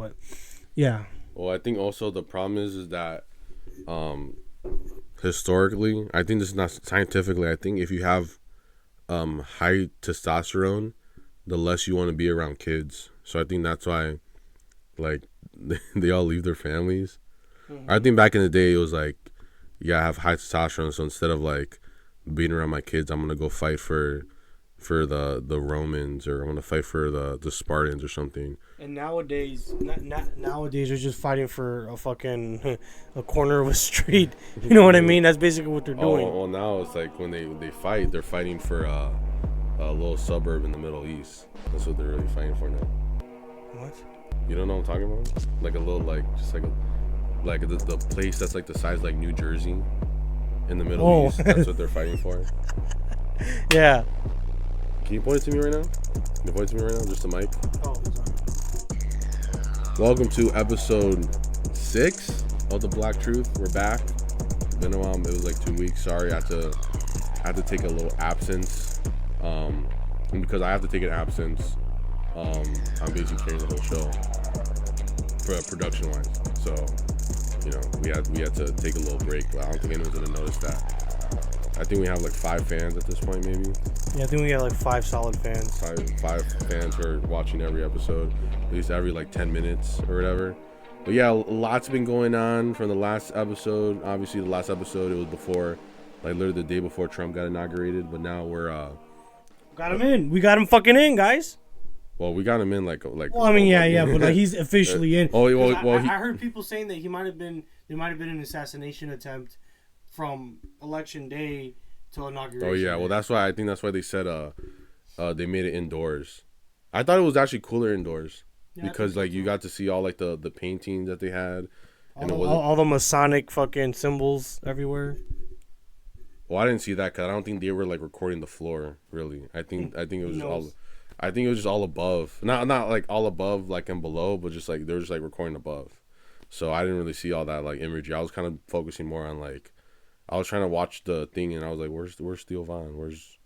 But yeah. Well, I think also the problem is that um, historically, I think this is not scientifically. I think if you have high testosterone, the less you want to be around kids. So I think that's why, like, they all leave their families. I think back in the day, it was like, yeah, I have high testosterone, so instead of like being around my kids, I'm gonna go fight for the Romans, or I'm gonna fight for the Spartans or something. And nowadays, nowadays they're just fighting for a fucking a corner of a street. You know what I mean? That's basically what they're doing. Oh, well, now it's like when they fight, they're fighting for a little suburb in the Middle East. That's what they're really fighting for now. What? You don't know what I'm talking about? Like a little, like, just like the place that's like the size like New Jersey in the Middle East. That's what they're fighting for. Yeah. Can you point it to me right now? Can you point it to me right now? Just a mic. Oh, sorry. Welcome to episode 6 of The Black Truth. We're back. Been a while. It was like 2 weeks. Sorry, I had to take a little absence. And because I have to take an absence, I'm basically carrying the whole show for production wise. So, you know, we had to take a little break. But I don't think anyone's gonna notice that. I think we have like 5 fans at this point, maybe. Yeah, I think we got like 5 solid fans. Five fans who are watching every episode, at least every like 10 minutes or whatever. But yeah, lots been going on from the last episode. Obviously, the last episode, it was before, like literally the day before Trump got inaugurated. But now we're got him in. We got him fucking in, guys. well, we got him in like. Well, I mean, yeah, but like he's officially in. Oh, well, I heard people saying that there might have been an assassination attempt from election day till inauguration. Oh yeah, well that's why they said they made it indoors. I thought it was actually cooler indoors because like you got to see all like the paintings that they had, and all the Masonic fucking symbols everywhere. Well, I didn't see that because I don't think they were like recording the floor. Really, I think it was just all. I think it was just all above, not like all above like and below, but just like they were just like recording above. So I didn't really see all that like imagery. I was kind of focusing more on like, I was trying to watch the thing and I was like, where's Theo Von? Where's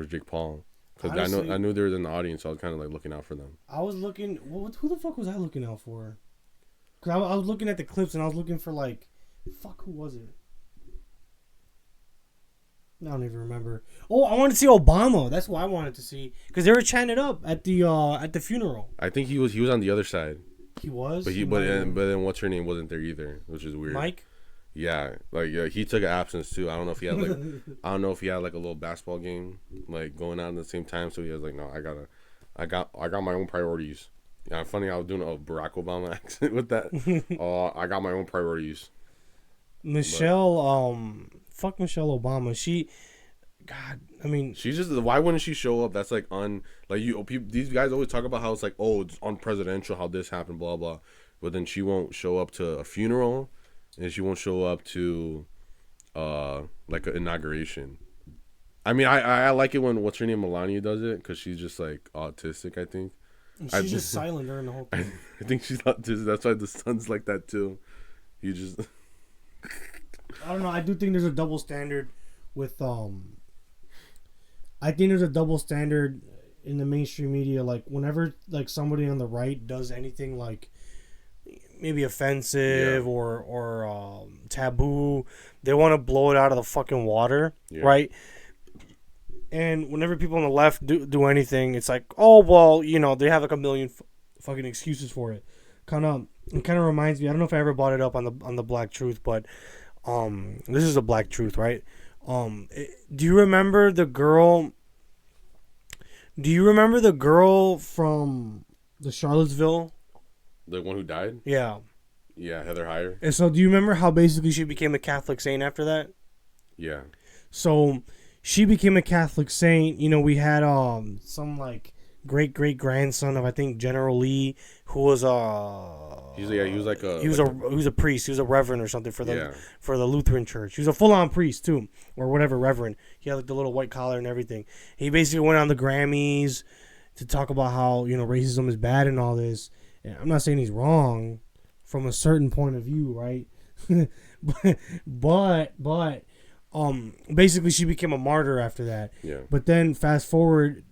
Jake Paul? Because I knew they were in the audience, so I was kind of like looking out for them. I was looking. Who the fuck was I looking out for? Because I was looking at the clips and I was looking for like, fuck, who was it? I don't even remember. Oh, I wanted to see Obama. That's what I wanted to see because they were chanting it up at the funeral. I think he was on the other side. He was. But then what's her name wasn't there either, which is weird. Mike. Yeah, like he took an absence too. I don't know if he had like a little basketball game like going on at the same time. So he was like, no, I got my own priorities. Yeah, funny. I was doing a Barack Obama accent with that. I got my own priorities. Fuck Michelle Obama. She's just. Why wouldn't she show up? That's like these guys always talk about how it's like, oh, it's unpresidential how this happened, blah blah. But then she won't show up to a funeral, and she won't show up to, like an inauguration. I mean, I like it when what's her name Melania does it because she's just like autistic. I think. She's just silent during the whole thing. I think she's autistic. That's why the son's like that too. You just. I don't know. I do think there's a double standard with I think there's a double standard in the mainstream media. Like whenever like somebody on the right does anything like maybe offensive or taboo, they want to blow it out of the fucking water, right? And whenever people on the left do anything, it's like, oh well, you know, they have like a million fucking excuses for it. It kind of reminds me. I don't know if I ever brought it up on the Black Truth, but this is a Black Truth, right? Do you remember the girl? Do you remember the girl from the Charlottesville? The one who died? Yeah. Yeah, Heather Heyer. And so, do you remember how basically she became a Catholic saint after that? Yeah. So she became a Catholic saint. You know, we had some like great grandson of I think General Lee, who was he was a priest. He was a reverend or something for the Lutheran church. He was a full on priest too, or whatever reverend. He had like the little white collar and everything. He basically went on the Grammys to talk about how, you know, racism is bad and all this. And I'm not saying he's wrong from a certain point of view, right? but basically she became a martyr after that. Yeah. But then fast forward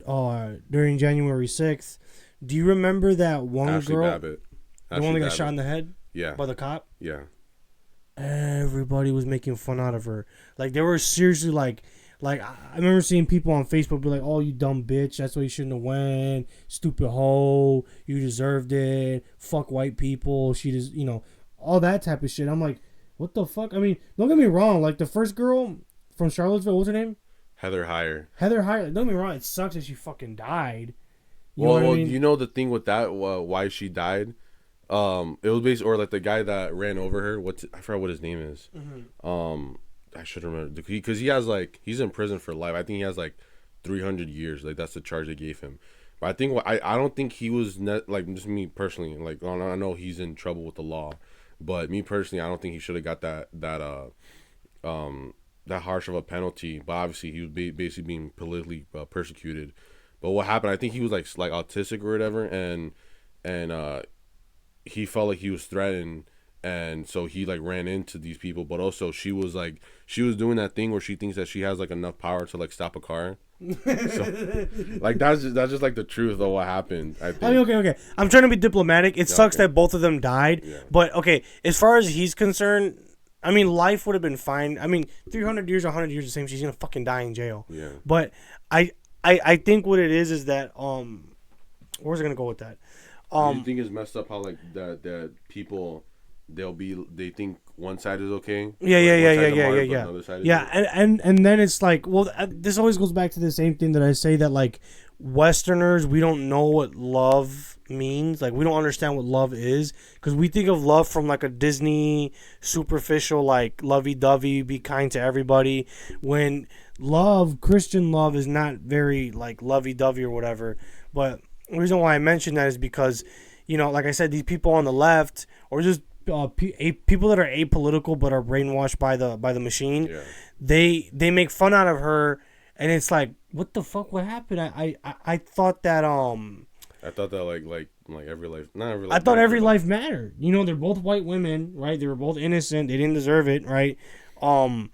during January 6th, do you remember that one Ashley girl? Babbitt. The one that got shot in the head. Yeah. By the cop. Yeah. Everybody was making fun out of her. Like they were seriously like I remember seeing people on Facebook be like, "Oh, you dumb bitch! That's why you shouldn't have went. Stupid hoe! You deserved it. Fuck white people. She just, all that type of shit." I'm like, what the fuck? I mean, don't get me wrong. Like the first girl from Charlottesville, what was her name? Heather Heyer. Don't get me wrong. It sucks that she fucking died. Well, you know the thing with that, why she died. It was basically, or like the guy that ran over her. I forgot what his name is. Mm-hmm. I should remember because he has he's in prison for life. I think he has 300 years. Like that's the charge they gave him. But I think I don't think he was just me personally. I know he's in trouble with the law, but me personally, I don't think he should have got that harsh of a penalty. But obviously, he was basically being politically persecuted. But what happened? I think he was like autistic or whatever, and he felt like he was threatened. And so he ran into these people, but also she was doing that thing where she thinks that she has enough power to stop a car. So that's just the truth of what happened. I think. Okay. I'm trying to be diplomatic. It sucks that both of them died, but okay. As far as he's concerned, I mean, life would have been fine. I mean, 300 years, 100 years, the same. She's gonna fucking die in jail. Yeah. But I think what it is that where's it gonna go with that? You think it's messed up how that people. They think one side is okay. Yeah. Another side is and then it's this always goes back to the same thing that I say that Westerners, we don't know what love means. We don't understand what love is because we think of love from a Disney superficial lovey-dovey, be kind to everybody. When Christian love is not very lovey-dovey or whatever. But the reason why I mention that is because like I said, these people on the left or just people that are apolitical but are brainwashed by the machine, they make fun out of her, and it's what the fuck? What happened? I thought that I thought that every life, not every life. I thought every life mattered. They're both white women, right? They were both innocent. They didn't deserve it, right? I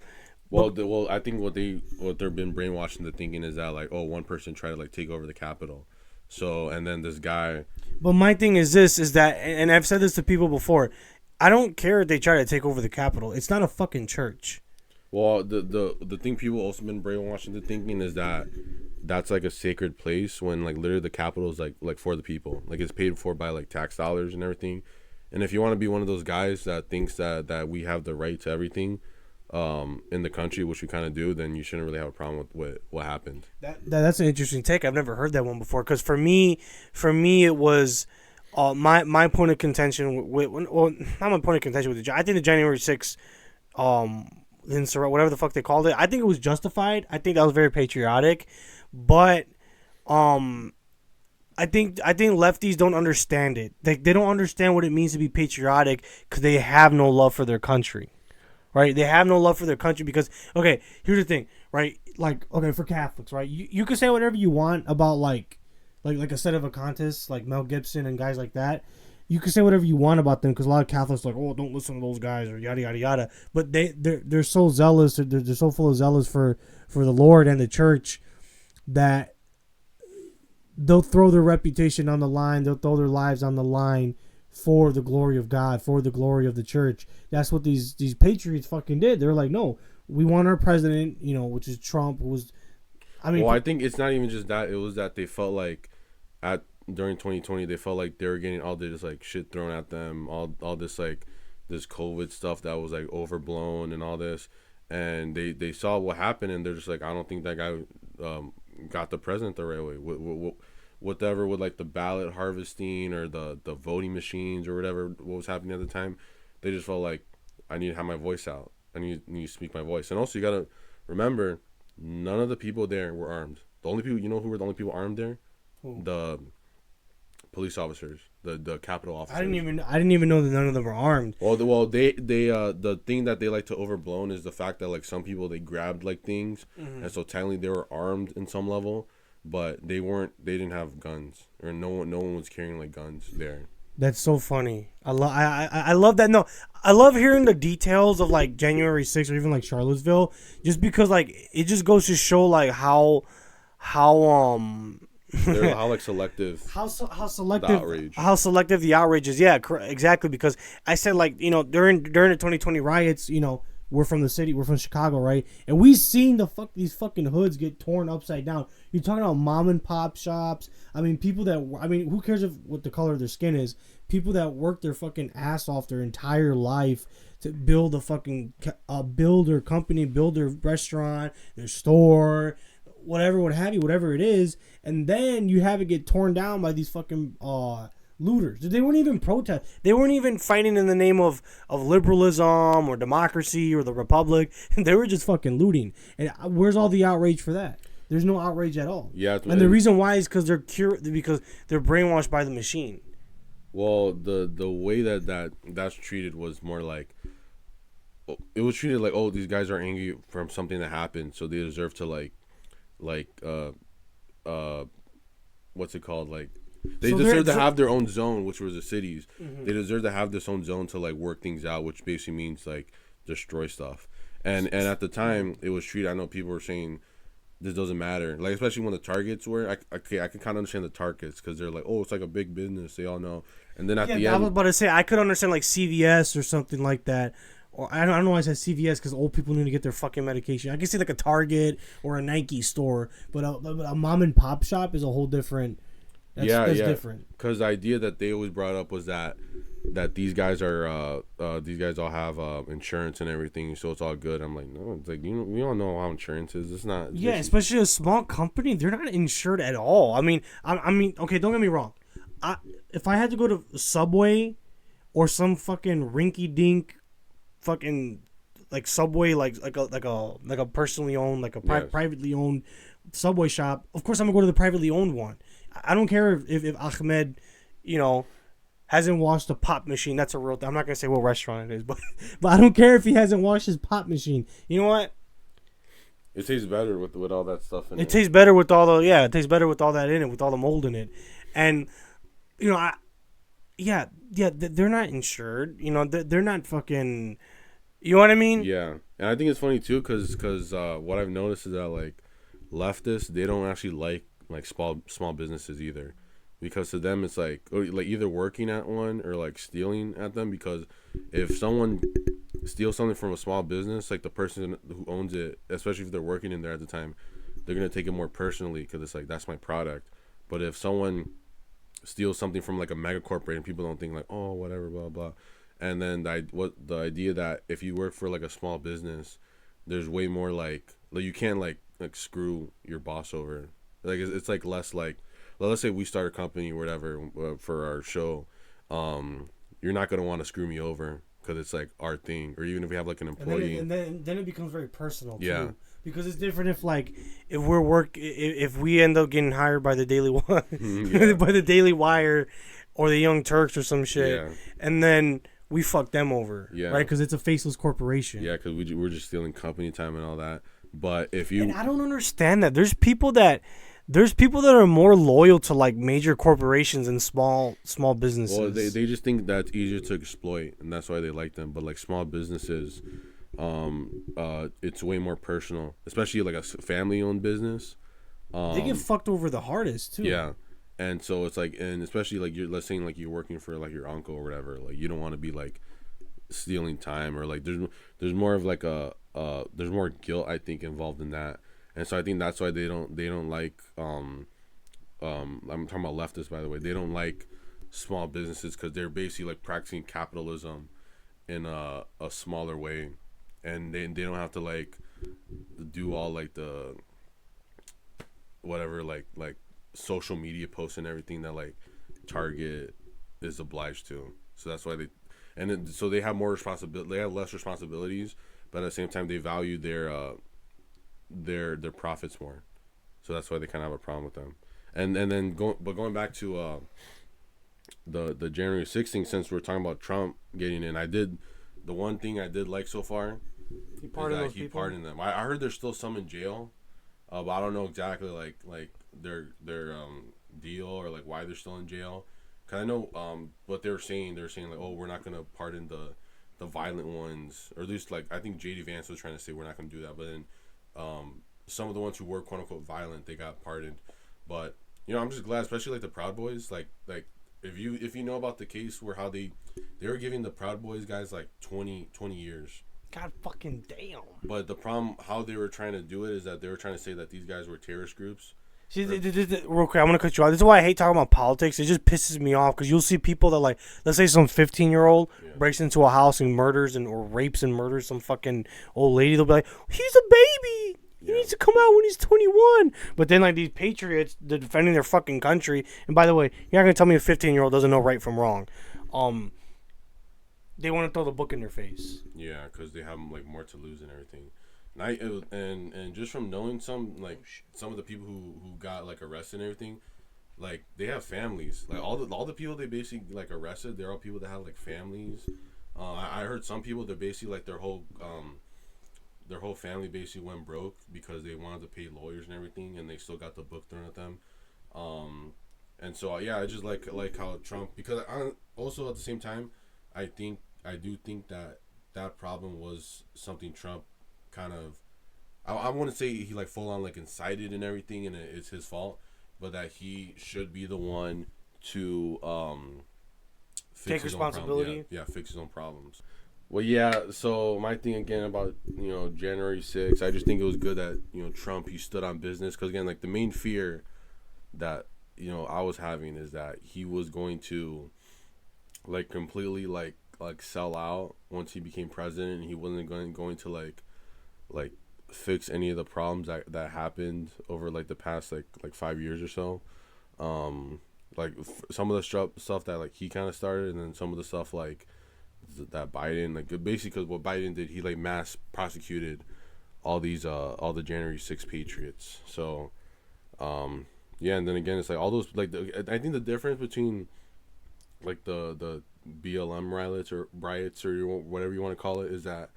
think what they're been brainwashed into thinking is that one person tried to take over the Capitol. So and then this guy. But my thing is that, and I've said this to people before. I don't care if they try to take over the Capitol. It's not a fucking church. Well, the thing people also been brainwashed into thinking is that that's a sacred place when literally the Capitol is like for the people. It's paid for by tax dollars and everything. And if you want to be one of those guys that thinks that we have the right to everything in the country, which we kind of do, then you shouldn't really have a problem with what happened. That's an interesting take. I've never heard that one before because for me it was. My point of contention with not my point of contention with I think the January 6th whatever the fuck they called it, I think it was justified. I think that was very patriotic, but I think lefties don't understand it. They don't understand what it means to be patriotic because they have no love for their country, right? They have no love for their country because okay, here's the thing, right? Okay, for Catholics, right? You can say whatever you want about a set of a contest like Mel Gibson and guys like that. You can say whatever you want about them because a lot of Catholics are oh, don't listen to those guys or yada yada yada. But they're so zealous, they're so full of zealous for the Lord and the church that they'll throw their reputation on the line, they'll throw their lives on the line for the glory of God, for the glory of the church. That's what these patriots fucking did. They're like, no, we want our president, which is Trump, who was. I think it's not even just that. It was that they felt during 2020, they felt like they were getting all this shit thrown at them, all this this COVID stuff that was overblown and all this, and they saw what happened and they're just I don't think that guy got the president the right way. Whatever with the ballot harvesting or the voting machines or whatever what was happening at the time, they just felt I need to have my voice out. I need to speak my voice. And also you gotta remember, none of the people there were armed. The only people, who were the only people armed there? Ooh. The police officers, the Capitol officers. I didn't even know that none of them were armed. They the thing that they like to overblown is the fact that some people they grabbed things, mm-hmm. and so technically they were armed in some level, but they didn't have guns, or no one was carrying guns there. That's so funny. I love that. No, I love hearing the details of January 6th or even Charlottesville, just because it just goes to show how They're how like selective. How The selective outrage. how selective the outrage is. Yeah, exactly. Because I said, like, during the 2020 riots, we're from the city, we're from Chicago, right? And we seen these fucking hoods get torn upside down. You're talking about mom and pop shops. I mean, people that, who cares what the color of their skin is? People that work their fucking ass off their entire life to build build their company, build their restaurant, their store, whatever, whatever it is, and then you have it get torn down by these fucking looters. They weren't even protest. They weren't even fighting in the name of liberalism or democracy or the republic. They were just fucking looting. And where's all the outrage for that? There's no outrage at all. Yeah, and the reason why is because they're brainwashed by the machine. Well, the way that's treated was more like, it was treated like, oh, these guys are angry from something that happened, so they deserve to what's it called, like, they deserve to have their own zone, which was the cities. Mm-hmm. They deserve to have this own zone to like work things out, which basically means like destroy stuff. And at the time it was treated, I know people were saying this doesn't matter, like, especially when the targets were, I can kind of understand the targets because they're like, oh, it's like a big business, they all know. And then at the end, I was about to say, I could understand like CVS or something like that. Or I don't know why I said CVS, because old people need to get their fucking medication. I can see like a Target or a Nike store, but a mom and pop shop is a whole different. That's different. Because the idea that they always brought up was that these guys are these guys all have insurance and everything, so it's all good. I'm like, no, it's like, we all know how insurance is. It's not. Yeah, especially a small company, they're not insured at all. I mean, okay, don't get me wrong. If I had to go to Subway or some fucking rinky-dink fucking like Subway, like a personally owned, like a privately owned Subway shop, of course I'm gonna go to the privately owned one. I don't care if Ahmed, hasn't washed a pop machine. That's a real thing. I'm not gonna say what restaurant it is, but I don't care if he hasn't washed his pop machine. You know what? It tastes better with all that stuff in it. It tastes better with all the it tastes better with all that in it, with all the mold in it, and they're not insured. They're not fucking. You know what I mean? Yeah, and I think it's funny too, because what I've noticed is that like leftists, they don't actually like small businesses either, because to them it's like either working at one or like stealing at them, because if someone steals something from a small business, like the person who owns it, especially if they're working in there at the time, they're gonna take it more personally because it's like, that's my product. But if someone steals something from like a mega corporation, people don't think like, oh, whatever, blah blah. And then the idea that if you work for like a small business, there's way more like you can't like screw your boss over. Like it's like less like, let's say we start a company or whatever for our show, you're not gonna want to screw me over because it's like our thing. Or even if we have like an employee, and then it becomes very personal too. Yeah. Because it's different if we end up getting hired by the Daily Wire, by the Daily Wire, or the Young Turks or some shit, and then we fuck them over, right? Because it's a faceless corporation. Yeah, because we're just stealing company time and all that. But if you, and I don't understand that. There's people that are more loyal to like major corporations than small businesses. Well, they just think that's easier to exploit, and that's why they like them. But like small businesses, it's way more personal, especially like a family-owned business. They get fucked over the hardest too. Yeah. And so it's like, and especially like let's say like you're working for like your uncle or whatever, like you don't want to be like stealing time, or like there's more of like there's more guilt, I think, involved in that. And so I think that's why they don't like I'm talking about leftists, by the way. They don't like small businesses because they're basically like practicing capitalism in a smaller way, and they don't have to like do all like the whatever like social media posts and everything that like Target is obliged to. So that's why so they have more responsibility. They have less responsibilities, but at the same time they value their profits more. So that's why they kind of have a problem with them. And then going back to the January 6th thing, since we're talking about Trump getting in, the one thing I did like so far, he pardoned them. I heard there's still some in jail, but I don't know exactly like their deal, or like why they're still in jail. Cause I know what they're saying like, oh, we're not gonna pardon the violent ones, or at least like I think JD Vance was trying to say we're not gonna do that, but then some of the ones who were quote unquote violent, they got pardoned. But You know, I'm just glad, especially like the Proud Boys, like if you know about the case where how they were giving the Proud Boys guys like 20 years. God fucking damn. But the problem, how they were trying to do it, is that they were trying to say that these guys were terrorist groups. See, real quick, I'm gonna cut you off. This is why I hate talking about politics. It just pisses me off because you'll see people that like, let's say some 15-year-old breaks into a house and murders or rapes and murders some fucking old lady. They'll be like, he's a baby. He needs to come out when he's 21. But then like these patriots, they're defending their fucking country. And by the way, you're not gonna tell me a 15-year-old doesn't know right from wrong. They want to throw the book in their face. Yeah, because they have like more to lose and everything. And just from knowing some of the people who got like arrested and everything, like they have families. Like all the people they basically like arrested, they're all people that have like families. I heard some people that basically like their whole family basically went broke because they wanted to pay lawyers and everything, and they still got the book thrown at them. And so yeah, I just like how Trump, because also at the same time, I do think that problem was something Trump kind of, I wouldn't say he like full on like incited and everything and it's his fault, but that he should be the one to take responsibility. Yeah, fix his own problems. Well, yeah, so my thing again about, January 6th, I just think it was good that, Trump, he stood on business, because again, like the main fear that, I was having is that he was going to like completely like sell out once he became president, and he wasn't going to like fix any of the problems that happened over like the past like 5 years or so. Some of the stuff that like he kind of started, and then some of the stuff like that Biden, like basically, because what Biden did, he like mass prosecuted all the January 6th patriots. So yeah, and then again, it's like all those like I think the difference between like the BLM riots or whatever you want to call it is that,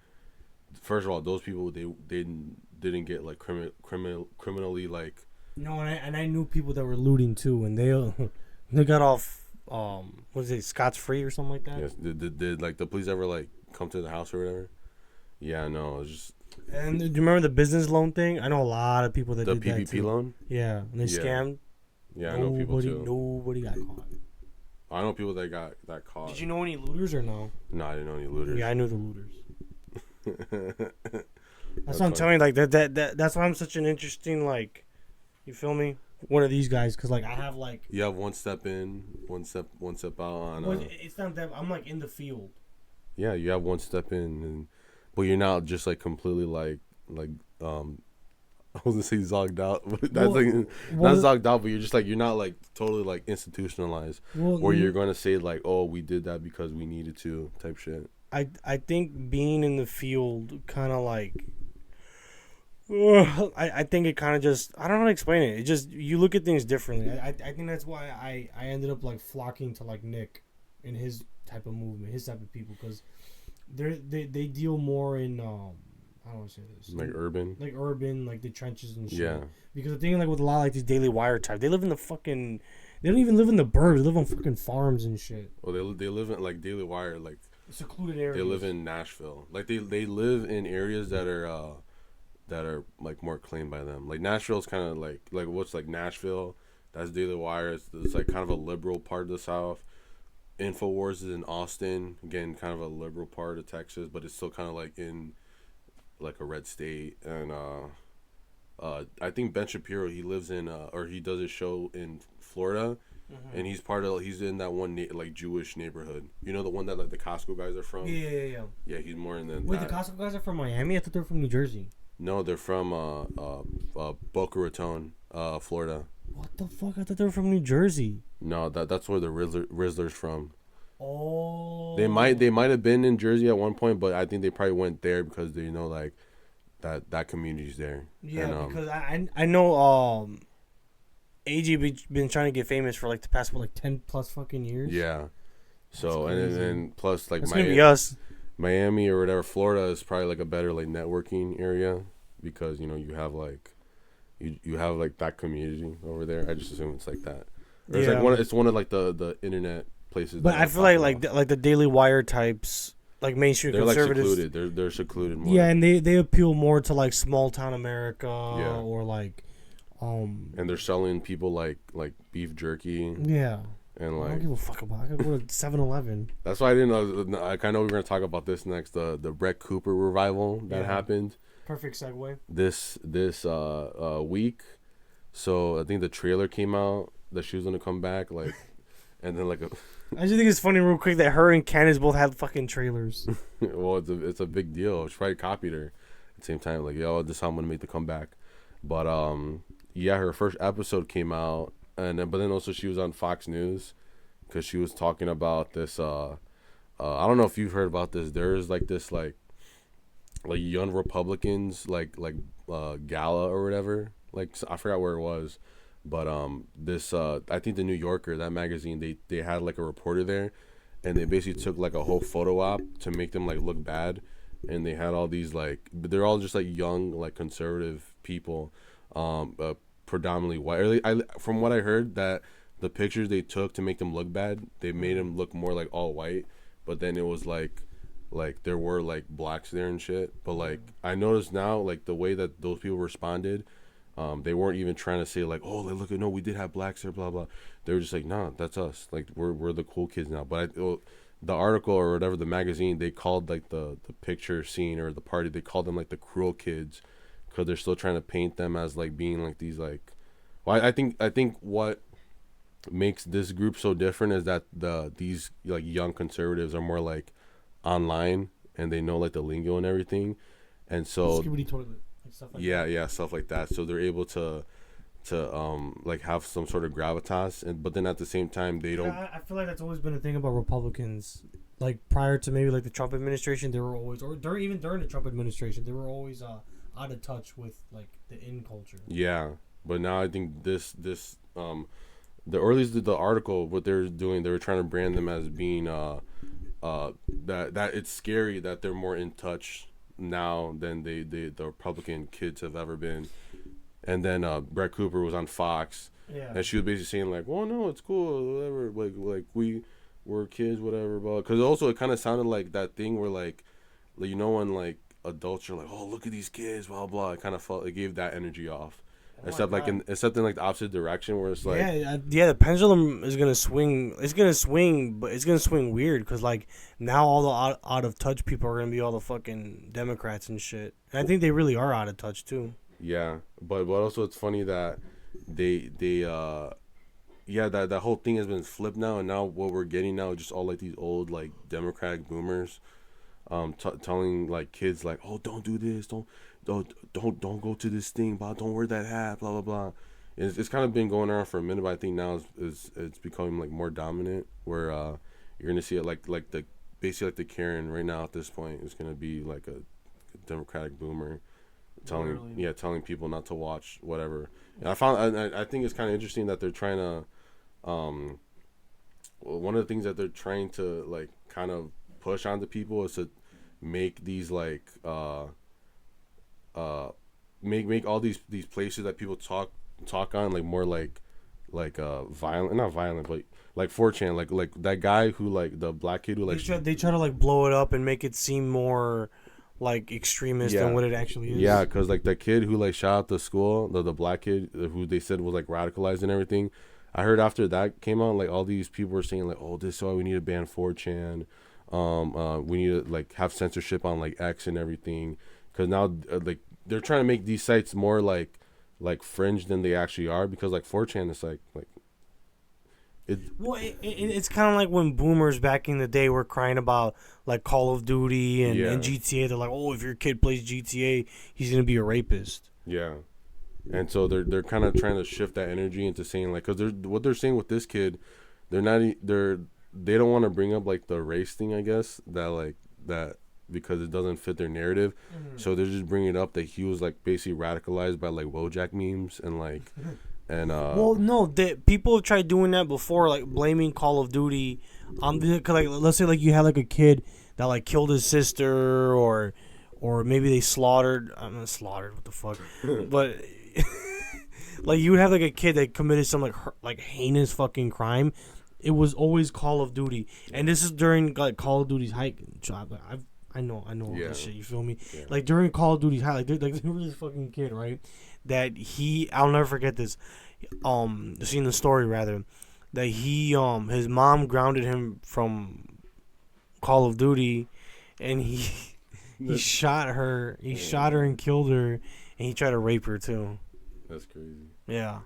first of all, those people they didn't get like criminally like. No, and I knew people that were looting too, and they got off what is it, scotch free or something like that. Yes, did like the police ever like come to the house or whatever? Yeah, no, it was just. And do you remember the business loan thing? I know a lot of people that did that too. The PPP loan. Yeah, and they scammed. Yeah, I know people too. Nobody got caught. I know people that got caught. Did you know any looters or no? No, I didn't know any looters. Yeah, I knew the looters. That's what I'm telling you. Like that's why I'm such an interesting, like, you feel me? One of these guys, because like I have like. You have one step in, one step out on. Well, it's not that I'm like in the field. Yeah, you have one step in, but you're not just like completely like I was gonna say zogged out, but that's not zogged out, but you're not like totally like institutionalized, where you're gonna say like, oh, we did that because we needed to type shit. I think being in the field kind of like, I think it kind of just, I don't know how to explain it. It just, you look at things differently. I think that's why I ended up like flocking to like Nick and his type of movement, his type of people, because they deal more in I don't want to say this. Like urban, like the trenches and shit. Yeah. Because the thing like with a lot of like these Daily Wire type, they live in the fucking, they don't even live in the burbs. They live on fucking farms and shit. Well, they live in like Daily Wire, like secluded areas. They live in Nashville. Like they live in areas that are like more claimed by them. Like Nashville's kind of like what's like Nashville. That's Daily Wire. It's like kind of a liberal part of the South. InfoWars is in Austin. Again, kind of a liberal part of Texas, but it's still kind of like in like a red state. And I think Ben Shapiro, he lives in or he does a show in Florida, and he's in that one like Jewish neighborhood. You know, the one that like the Costco guys are from. Yeah. Yeah, he's more in the. Wait, the Costco guys are from Miami? I thought they were from New Jersey. No, they're from Boca Raton, Florida. What the fuck? I thought they were from New Jersey. No, that's where the Rizzler's from. Oh. They might have been in Jersey at one point, but I think they probably went there because they know like that community's there. Yeah, and, because I know AG been trying to get famous for like the past 10 plus fucking years. Yeah. So and then plus like that's gonna be us. Miami or whatever, Florida is probably like a better like networking area because you have like you have like that community over there. I just assume it's like that. Or it's one of like the internet places. But I feel like the Daily Wire types, like mainstream conservatives, like secluded. They're secluded more. Yeah, and they appeal more to like small town America or like. And they're selling people like beef jerky. Yeah. And I like, don't give a fuck about it. I gotta go to 7-Eleven. that's why I didn't know. I kind of know we're gonna talk about this next. The Brett Cooper revival that happened Perfect segue. this week. So I think the trailer came out that she was gonna come back, like, and then like I just think it's funny, real quick, that her and Candace both had fucking trailers. well, it's a big deal. She probably copied her at the same time, like, yo, this is how I'm gonna make the comeback. But yeah, her first episode came out, and then, but then also she was on Fox News because she was talking about this. I don't know if you've heard about this. There's like this like young Republicans like gala or whatever. Like, I forgot where it was, but this I think the New Yorker, that magazine, they had like a reporter there, and they basically took like a whole photo op to make them like look bad, and they had all these like, but they're all just like young like conservative people, predominantly white. From what I heard, that the pictures they took to make them look bad, they made them look more like all white, but then it was like there were like blacks there and shit. But like I noticed now, like the way that those people responded, they weren't even trying to say like, oh, look, no, we did have blacks there, blah blah. They were just like, nah, that's us. Like we're the cool kids now. But the article or whatever, the magazine, they called like the picture scene or the party, they called them like the cruel kids, because they're still trying to paint them as like being like these like. Well, I think what makes this group so different is that these like young conservatives are more like online, and they know like the lingo and everything, and so toilet, like stuff like yeah, stuff like that. So they're able to like have some sort of gravitas, but then at the same time they don't. I feel like that's always been a thing about Republicans. Like prior to maybe like the Trump administration, they were always, or during the Trump administration, they were always out of touch with like the in culture. Yeah, but now I think this or at least the article, what they're doing, they were trying to brand them as being that it's scary that they're more in touch now than the Republican kids have ever been. And then Brett Cooper was on Fox, and she was basically saying like, well, no, it's cool, whatever, like we're kids, whatever, but because also it kind of sounded like that thing where like you know when like adults are like, oh, look at these kids, blah blah. It kind of felt, it gave that energy off. Except in like the opposite direction, where it's like the pendulum is gonna swing. It's gonna swing, but it's gonna swing weird, because like now all the out of touch people are gonna be all the fucking Democrats and shit. And I think they really are out of touch too. Yeah, but also it's funny that they that whole thing has been flipped now, and now what we're getting now is just all like these old like Democratic boomers, telling like kids like, oh, don't do this, don't go to this thing, blah, don't wear that hat, blah blah blah. It's kind of been going around for a minute, but I think now it's becoming like more dominant, where you're gonna see it like the basically like the Karen right now at this point is gonna be like a Democratic boomer telling people not to watch whatever. And I think it's kind of interesting that they're trying to one of the things that they're trying to like kind of push onto people is to make these like make all these places that people talk on like more like violent, not violent, but like 4chan, like that guy who like the black kid who like they try to like blow it up and make it seem more like extremist than what it actually is. Yeah, because like the kid who like shot up the school, the black kid who they said was like radicalized and everything. I heard after that came out, like all these people were saying like, oh, this is why we need to ban 4chan. We need to like have censorship on like X and everything, because now like they're trying to make these sites more like fringe than they actually are, because like 4chan is like it's kind of like when boomers back in the day were crying about like Call of Duty and GTA. They're like, oh, if your kid plays GTA, he's gonna be a rapist. Yeah, and so they're kind of trying to shift that energy into saying like, because what they're saying with this kid, they don't want to bring up like the race thing, I guess, that because it doesn't fit their narrative. Mm-hmm. So they're just bringing it up that he was like basically radicalized by like Wojak memes and like and well, no, people have tried doing that before, like blaming Call of Duty because like let's say like you had like a kid that like killed his sister, or maybe they slaughtered, I'm not slaughtered, what the fuck, but like you would have like a kid that committed some like heinous fucking crime. It was always Call of Duty, and this is during like Call of Duty's height. I know all this shit. You feel me? Yeah. Like during Call of Duty's height, like there was this fucking kid, right? That I'll never forget this. seen the story rather, that he his mom grounded him from Call of Duty, and he shot her. He shot her and killed her, and he tried to rape her too. That's crazy. Yeah,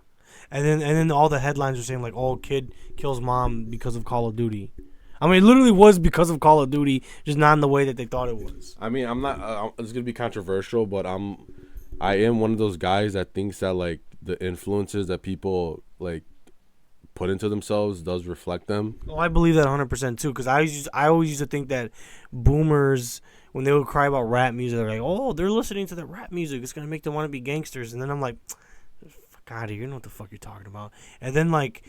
and then all the headlines are saying like, "Oh, kid kills mom because of Call of Duty." I mean, it literally was because of Call of Duty, just not in the way that they thought it was. I mean, I'm not. It's gonna be controversial, but I am one of those guys that thinks that like the influences that people like put into themselves does reflect them. Oh, I believe that 100% too, because I always used to think that boomers, when they would cry about rap music, they're like, "Oh, they're listening to the rap music. It's gonna make them want to be gangsters." And then I'm like, "Fuck out of here! You know what the fuck you're talking about." And then like,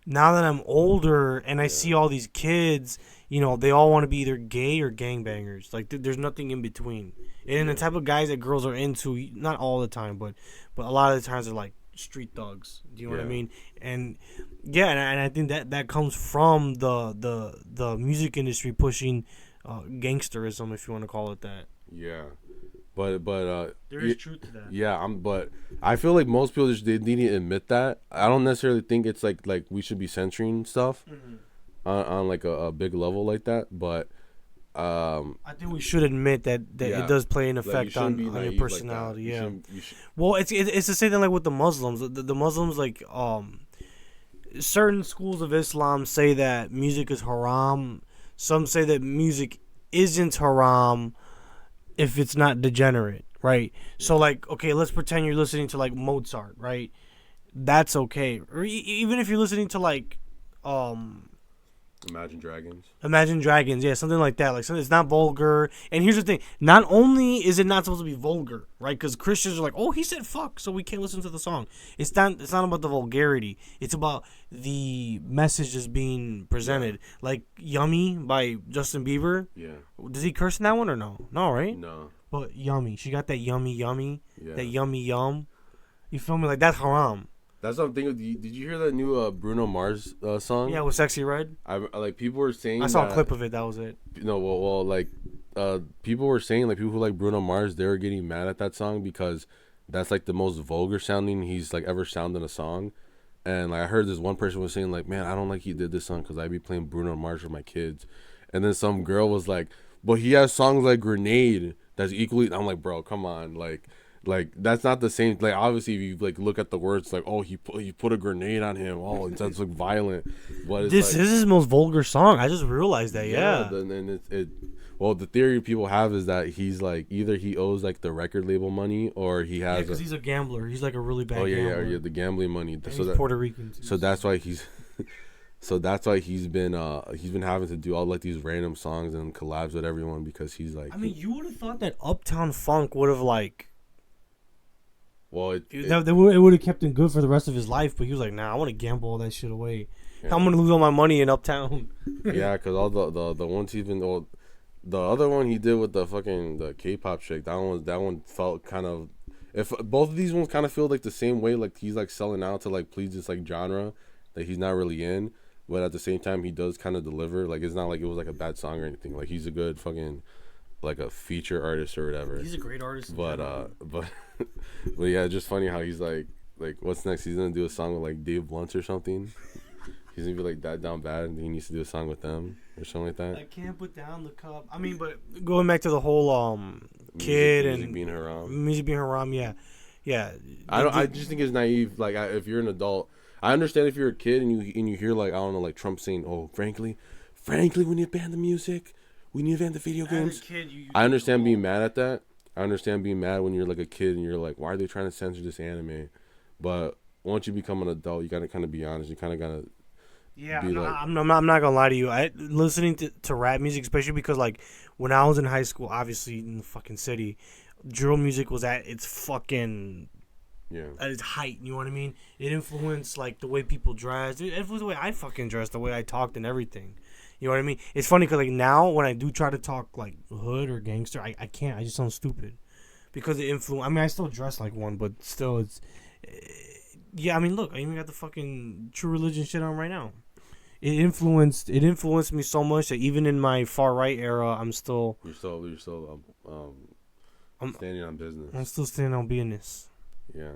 now that I'm older and I see all these kids, they all want to be either gay or gangbangers. Like, there's nothing in between. And the type of guys that girls are into, not all the time, but a lot of the times they're like street thugs. Do you know what I mean? And yeah, and I think that comes from the music industry pushing gangsterism, if you want to call it that. Yeah, but there is truth to that. Yeah, but I feel like most people they need to admit that. I don't necessarily think it's like we should be censoring stuff on like a big level like that, but I think we should admit that it does play an effect on your personality. Like well, it's the same thing like with the Muslims. The Muslims, like certain schools of Islam say that music is haram. Some say that music isn't haram if it's not degenerate, right? So like, okay, let's pretend you're listening to like Mozart, right? That's okay. Or even if you're listening to like Imagine Dragons, yeah, something like that. Like, it's not vulgar. And here's the thing: not only is it not supposed to be vulgar, right? Because Christians are like, "Oh, he said fuck," so we can't listen to the song. It's not about the vulgarity. It's about the message that's being presented. Like "Yummy" by Justin Bieber. Yeah. Does he curse in that one or no? No, right? No. But "Yummy," she got that yummy, that yummy yum. You feel me? Like, that's haram. That's what I'm thinking. Did you hear that new Bruno Mars song? Yeah, with Sexy Red. I like people were saying. I saw a clip of it. That was it. No, well, like people were saying, like, people who like Bruno Mars, they were getting mad at that song because that's like the most vulgar sounding he's like ever sounded in a song. And like I heard this one person was saying like, "Man, I don't like he did this song because I be playing Bruno Mars with my kids." And then some girl was like, "But he has songs like Grenade that's equally." I'm like, bro, come on, like that's not the same. Like, obviously, if you like look at the words, like, oh, he put a grenade on him. Oh, it sounds like violent. But this is his most vulgar song. I just realized that. Yeah. And well, the theory people have is that he's like either he owes like the record label money or he has. Because he's a gambler. He's like a really bad. Gambler. Yeah, the gambling money. And so he's Puerto Rican too. So that's why he's. So that's why he's been having to do all like these random songs and collabs with everyone because he's like. I mean, you would have thought that Uptown Funk would have like. Well, it would have kept him good for the rest of his life, but he was like, "Nah, I want to gamble all that shit away. Yeah. I'm gonna lose all my money in Uptown." Yeah, because all the ones he's been, the other one he did with the K-pop chick, that one felt kind of. If both of these ones kind of feel like the same way, like he's like selling out to like please this like genre that he's not really in, but at the same time he does kind of deliver. Like, it's not like it was like a bad song or anything. Like, he's a good fucking. Like a feature artist or whatever. He's a great artist. But yeah, it's just funny how he's like what's next? He's gonna do a song with like Dave Blunt or something. He's gonna be like that down bad, and he needs to do a song with them or something like that. I can't put down the cup. I mean, but going back to the whole kid music being haram. Music being haram, yeah. I just think it's naive. Like, if you're an adult, I understand if you're a kid and you hear like, I don't know, like Trump saying, "Oh, frankly, we need to ban the music. We need to ban the video games." Kid, I understand being mad at that. I understand being mad when you're like a kid and you're like, why are they trying to censor this anime? But once you become an adult, you gotta kind of be honest. You kind of gotta. Yeah, I'm not gonna lie to you. Listening to rap music, especially because like when I was in high school, obviously in the fucking city, drill music was at its fucking. Yeah. At its height, you know what I mean? It influenced like the way people dressed. It influenced the way I fucking dressed, the way I talked, and everything. You know what I mean? It's funny because like now when I do try to talk like hood or gangster, I can't. I just sound stupid because it influence. I mean, I still dress like one, but still, it's. Yeah, I mean, look, I even got the fucking True Religion shit on right now. It influenced me so much that even in my far right era, I'm still. You're still standing on business. I'm still standing on business. Yeah,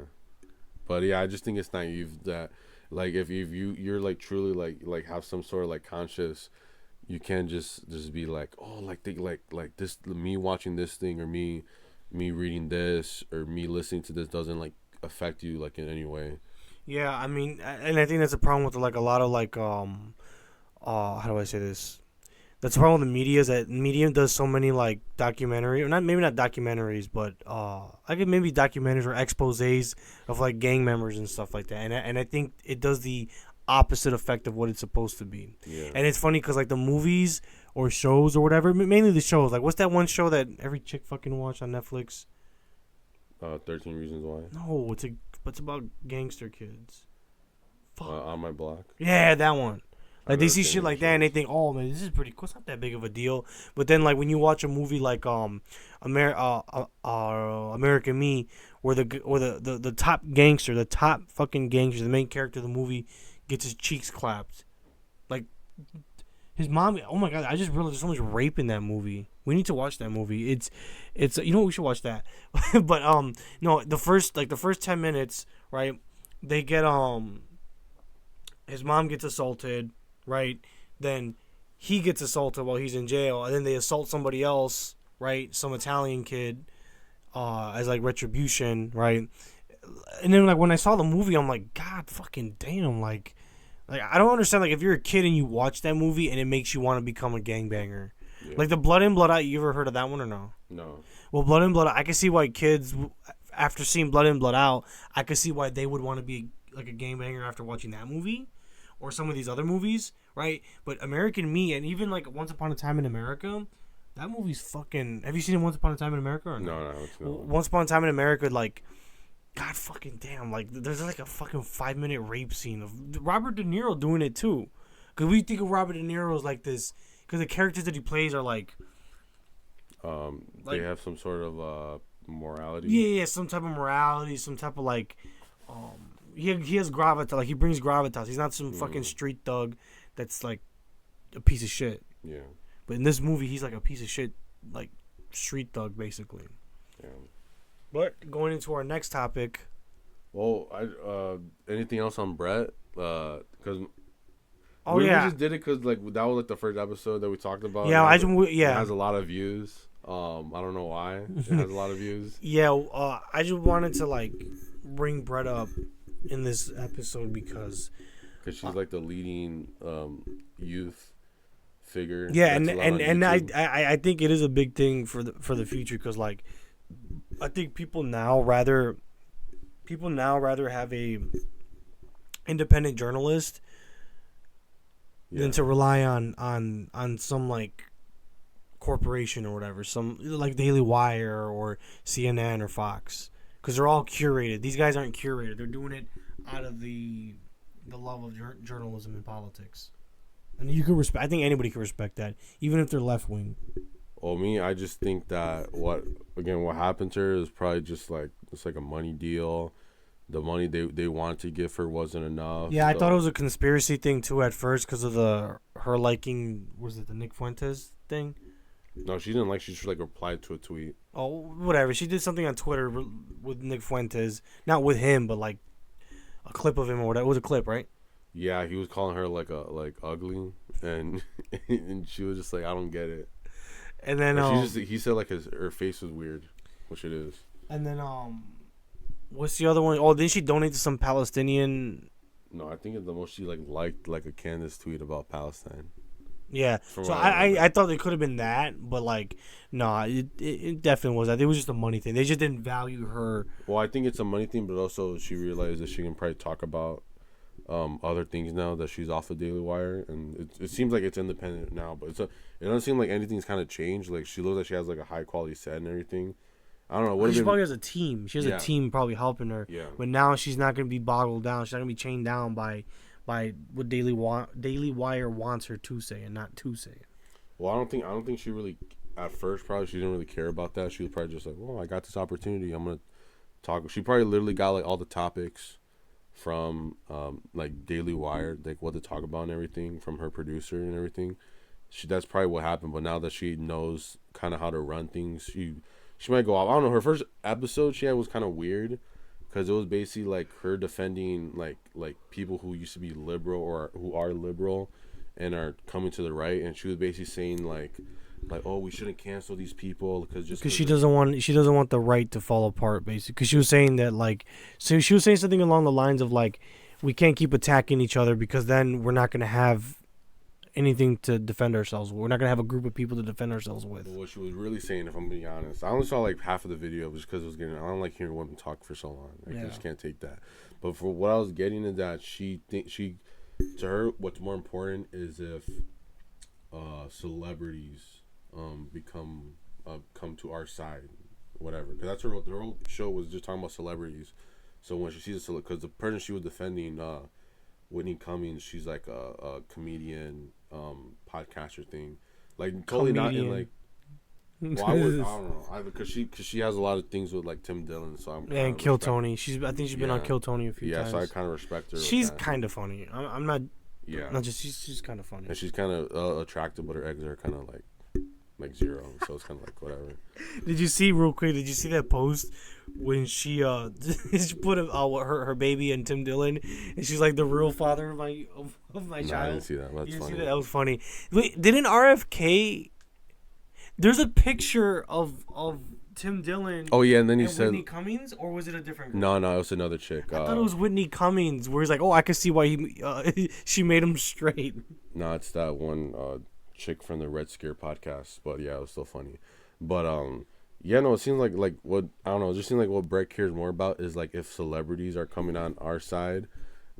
But yeah, I just think it's naive that, like, if you're like truly like have some sort of like conscious, you can't just be like, oh, like they like this, me watching this thing, or me reading this, or me listening to this doesn't like affect you like in any way. Yeah, I mean, and I think that's a problem with like a lot of like how do I say this? That's the problem with the media, is that media does so many like documentary, or not, maybe not documentaries, but I could maybe documentaries or exposés of like gang members and stuff like that, and I think it does the opposite effect of what it's supposed to be. Yeah. And it's funny because like the movies or shows or whatever, mainly the shows. Like, what's that one show that every chick fucking watch on Netflix? 13 Reasons Why. No, it's about gangster kids. Fuck. On My Block. Yeah, that one. Like, they see shit like that and they shows. think, oh man, this is pretty cool. It's not that big of a deal. But then like when you watch a movie like American Me, where the top gangster, the top fucking gangster, the main character of the movie gets his cheeks clapped, like his mom. Oh my god, I just realized there's so much rape in that movie. We need to watch that movie. It's you know what, we should watch that. But no, the first 10 minutes, right? They get his mom gets assaulted, right? Then he gets assaulted while he's in jail, and then they assault somebody else, right? Some Italian kid, as like retribution, right? And then like when I saw the movie, I'm like, God fucking damn, like I don't understand, like if you're a kid and you watch that movie and it makes you want to become a gangbanger. Yeah. Like the Blood In Blood Out, you ever heard of that one or no? No. Well, Blood In Blood Out, I can see why kids, after seeing Blood In Blood Out, I can see why they would want to be like a gangbanger after watching that movie, or some of these other movies, right? But American Me, and even like Once Upon a Time in America, that movie's fucking. Have you seen Once Upon a Time in America or No, it's not. Once Upon a Time in America, like, God fucking damn, like there's like a fucking 5-minute rape scene of Robert De Niro doing it too, because we think of Robert De Niro as like this, because the characters that he plays are like they have some sort of morality. yeah, some type of morality, some type of like, he has gravitas, like he brings gravitas. He's not some fucking street thug that's like a piece of shit. Yeah. But in this movie, he's like a piece of shit, like street thug basically. Yeah. But going into our next topic. Well, anything else on Brett? Because Oh we yeah, just did it because like that was like the first episode that we talked about. yeah, It has a lot of views. I don't know why it has a lot of views. Yeah, I just wanted to like bring Brett up in this episode because she's like the leading youth figure. Yeah, and I think it is a big thing for the future, because like I think people now rather have a independent journalist than to rely on some like corporation or whatever, some like Daily Wire or CNN or Fox, because they're all curated. These guys aren't curated; they're doing it out of the love of journalism and politics. And you can respect. I think anybody can respect that, even if they're left wing. Well, I just think that what happened to her is probably just like it's like a money deal. The money they wanted to give her wasn't enough. Yeah, I thought it was a conspiracy thing too at first, because of her liking. Was it the Nick Fuentes thing? No, she didn't like. She just like replied to a tweet. Oh, whatever. She did something on Twitter with Nick Fuentes, not with him, but like a clip of him or whatever. It was a clip, right? Yeah, he was calling her like ugly, and and she was just like, I don't get it. And then he said like her face was weird, which it is. And then what's the other one? Oh, didn't she donate to some Palestinian? No, I think it's the most she liked like a Candace tweet about Palestine. Yeah, so I thought it could have been that, but like, nah, it definitely was that. It was just a money thing. They just didn't value her. Well, I think it's a money thing, but also she realized that she can probably talk about other things now that she's off the Daily Wire, and it seems like it's independent now. But it doesn't seem like anything's kind of changed. Like she looks like she has like a high quality set and everything. I don't know. She probably has a team. She has a team probably helping her. Yeah. But now she's not going to be boggled down. She's not going to be chained down by what Daily Wire wants her to say and not to say. Well, I don't think she really at first probably she didn't really care about that. She was probably just like, well, I got this opportunity. I'm gonna talk. She probably literally got like all the topics from like Daily Wire, like what to talk about and everything from her producer and everything. That's probably what happened. But now that she knows kind of how to run things, she might go off. I don't know. Her first episode she had was kind of weird, because it was basically like her defending like people who used to be liberal or who are liberal and are coming to the right, and she was basically saying like oh, we shouldn't cancel these people because she doesn't want the right to fall apart, basically. Because she was saying that so she was saying something along the lines of like, we can't keep attacking each other because then we're not gonna have anything to defend ourselves with. We're not gonna have a group of people to defend ourselves with. But what she was really saying, if I'm being honest, I only saw like half of the video just because I don't like hearing women talk for so long. I just can't take that. But for what I was getting is that to her, what's more important is if celebrities come to our side, whatever. Because that's her whole show was just talking about celebrities. So when she sees because the person she was defending, Whitney Cummings, she's like a comedian, podcaster thing, like totally not in like. Well, I don't know, because she has a lot of things with like Tim Dillon, so I'm and Kill Tony. I think she's been on Kill Tony a few times. Yeah, so I kind of respect her. She's kind of funny. I'm not. Yeah. Not just she's kind of funny. And she's kind of attractive, but her eggs are kind of like zero, so it's kind of like whatever. Did you see real quick? Did you see that post when she she put her baby and Tim Dillon, and she's like the real father of my child? I didn't see that. That's funny. See that? That was funny. Wait, didn't RFK? There's a picture of Tim Dillon. Oh yeah, and then he said Whitney Cummings, or was it a different girl? No, it was another chick. I thought it was Whitney Cummings, where he's like, oh, I can see why she made him straight. No, it's that one chick from the Red Scare podcast. But yeah, it was still funny. But yeah, no, it seems like what I don't know. It just seems like what Brett cares more about is like if celebrities are coming on our side,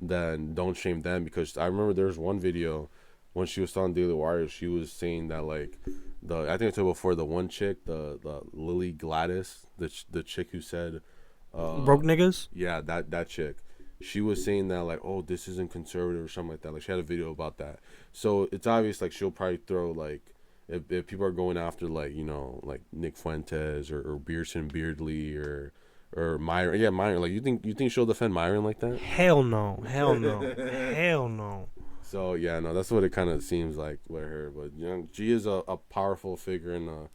then don't shame them. Because I remember there was one video when she was on Daily Wire, she was saying that like I think I told before the one chick, the Lily Gladys, the chick who said broke niggas. Yeah, that chick. She was saying that like, oh, this isn't conservative or something like that. Like she had a video about that. So it's obvious like she'll probably throw like if people are going after like like Nick Fuentes or Beerson Beardley or Myron. Yeah, Myron. Like you think she'll defend Myron like that? Hell no. Hell no. So yeah, no, that's what it kind of seems like with her. But she is a powerful figure in the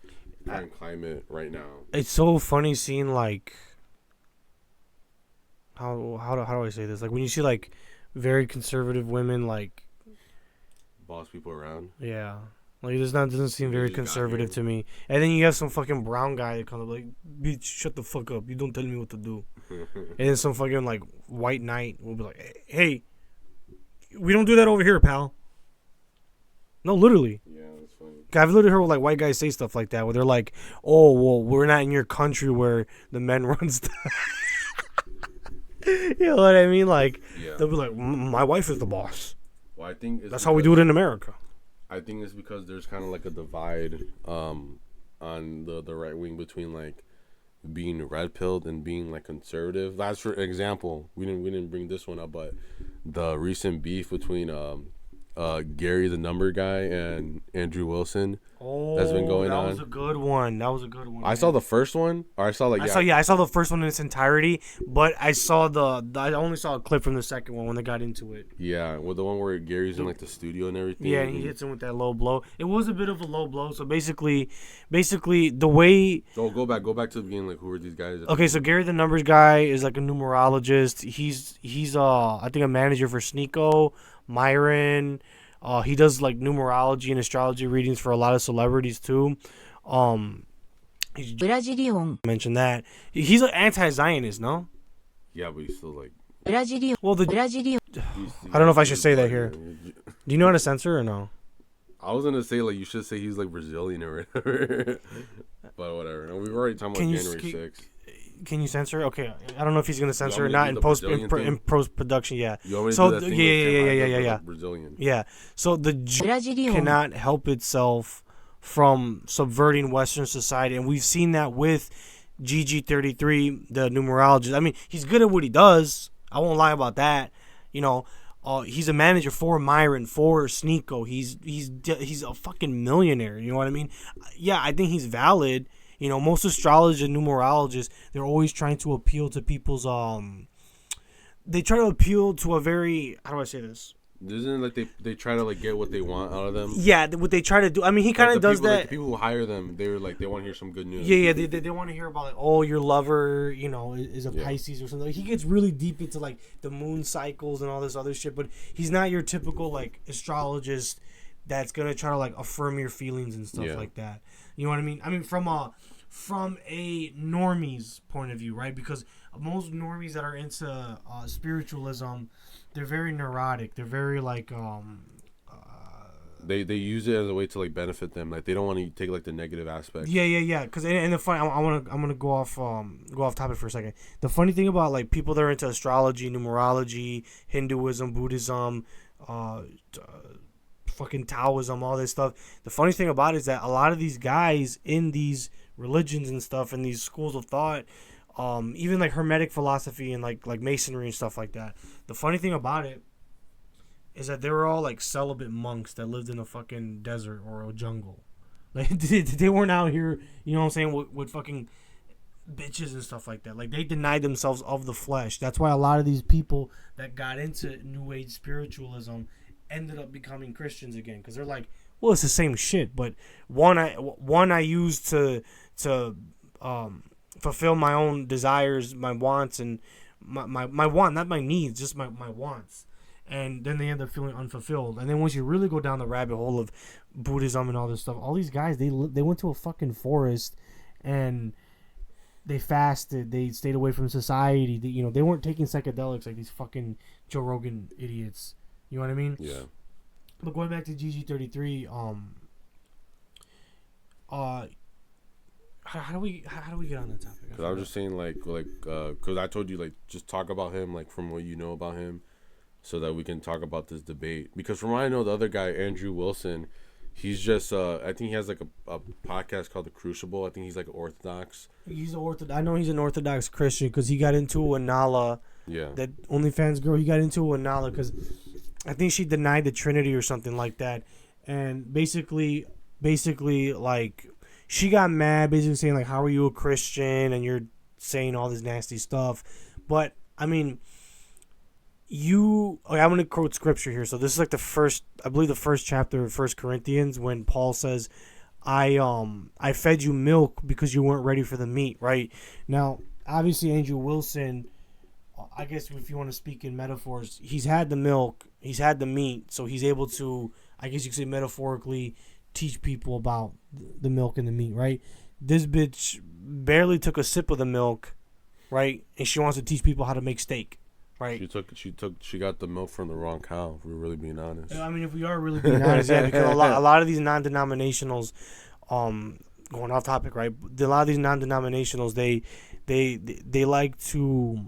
current climate right now. It's so funny seeing like how do I say this? Like when you see like very conservative women like boss people around. Yeah. Like doesn't seem very conservative to me. And then you have some fucking brown guy that comes up like, bitch, shut the fuck up. You don't tell me what to do. And then some fucking like white knight will be like, hey, we don't do that over here, pal. No, literally. Yeah, that's funny. I've literally heard like white guys say stuff like that where they're like, oh, well, we're not in your country where the men run stuff. You know what I mean? Like, they'll be like, my wife is the boss. Well, I think that's how we do it in America. I think it's because there's kind of like a divide on the right wing between like being red pilled and being like conservative. That's for example, we didn't bring this one up, but the recent beef between Gary the number guy and Andrew Wilson that's been going on. That was a good one. I saw the first one, or I saw I saw the first one in its entirety, but I only saw a clip from the second one when they got into it. Yeah, with the one where Gary's in like the studio and everything. Yeah, and he hits him with that low blow. It was a bit of a low blow. So basically the way. Oh, go back to the beginning. Like, who are these guys? Okay, so Gary the numbers guy is like a numerologist. He's I think a manager for Sneeko, Myron. He does like numerology and astrology readings for a lot of celebrities too. He's Brazilian. Mention that he's an anti-Zionist, no? Yeah, but he's still like Brazilian. Well, the Brazilian. I don't know if I should say that here. Do you know how to censor or no? I was gonna say like you should say he's like Brazilian or whatever, but whatever. And we've already talked about January 6th. Can you censor? Okay, I don't know if he's gonna censor or not in post production. Yeah. So yeah. Brazilian. Yeah. So the cannot help itself from subverting Western society, and we've seen that with GG33, the numerologist. I mean, he's good at what he does. I won't lie about that. He's a manager for Myron, for Sneeko. He's a fucking millionaire. You know what I mean? Yeah, I think he's valid. Most astrologers and numerologists, they're always trying to appeal to people's they try to appeal to a very, how do I say this? Isn't it like they try to like get what they want out of them? Yeah, what they try to do. I mean, he kind of does people, that. Like, the people who hire them, they're like they want to hear some good news. Yeah, they want to hear about like, oh, your lover, you know, is a Pisces or something. He gets really deep into like the moon cycles and all this other shit, but he's not your typical like astrologist that's gonna try to like affirm your feelings and stuff like that. You know what I mean? I mean from a normie's point of view, right? Because most normies that are into spiritualism, they're very neurotic. They're very like They use it as a way to like benefit them. Like they don't want to take like the negative aspects. Yeah. Because and the funny, I'm gonna go off topic for a second. The funny thing about like people that are into astrology, numerology, Hinduism, Buddhism, fucking Taoism, all this stuff. The funny thing about it is that a lot of these guys in these religions and stuff, in these schools of thought, even like Hermetic philosophy and like Masonry and stuff like that. The funny thing about it is that they were all like celibate monks that lived in a fucking desert or a jungle. Like they weren't out here, you know what I'm saying, with fucking bitches and stuff like that. Like they denied themselves of the flesh. That's why a lot of these people that got into New Age spiritualism ended up becoming Christians again, because they're like, well, it's the same shit, but one I use to fulfill my own desires, my wants, and my want, not my needs, just my wants. And then they end up feeling unfulfilled. And then once you really go down the rabbit hole of Buddhism and all this stuff, all these guys, they went to a fucking forest and they fasted. They stayed away from society. They weren't taking psychedelics like these fucking Joe Rogan idiots. You know what I mean? Yeah. But going back to GG33, how do we get on that topic? Because I was just saying because I told you like just talk about him like from what you know about him, so that we can talk about this debate. Because from what I know, the other guy, Andrew Wilson, he's just I think he has like a podcast called The Crucible. I think he's like Orthodox. I know he's an Orthodox Christian because he got into a Nala. Yeah. That OnlyFans girl, he got into a Nala because I think she denied the Trinity or something like that, and basically like she got mad, basically saying like, how are you a Christian and you're saying all this nasty stuff. But I mean, I'm going to quote scripture here. So this is like the first chapter of 1 Corinthians, when Paul says, I fed you milk because you weren't ready for the meat, right? Now, obviously Andrew Wilson, I guess if you want to speak in metaphors, he's had the milk, he's had the meat, so he's able to, I guess you could say metaphorically, teach people about the milk and the meat, right? This bitch barely took a sip of the milk, right? And she wants to teach people how to make steak, right? She got the milk from the wrong cow, if we're really being honest. I mean, if we are really being honest, yeah, because a lot of these non-denominationals, going off topic, right? A lot of these non-denominationals, they like to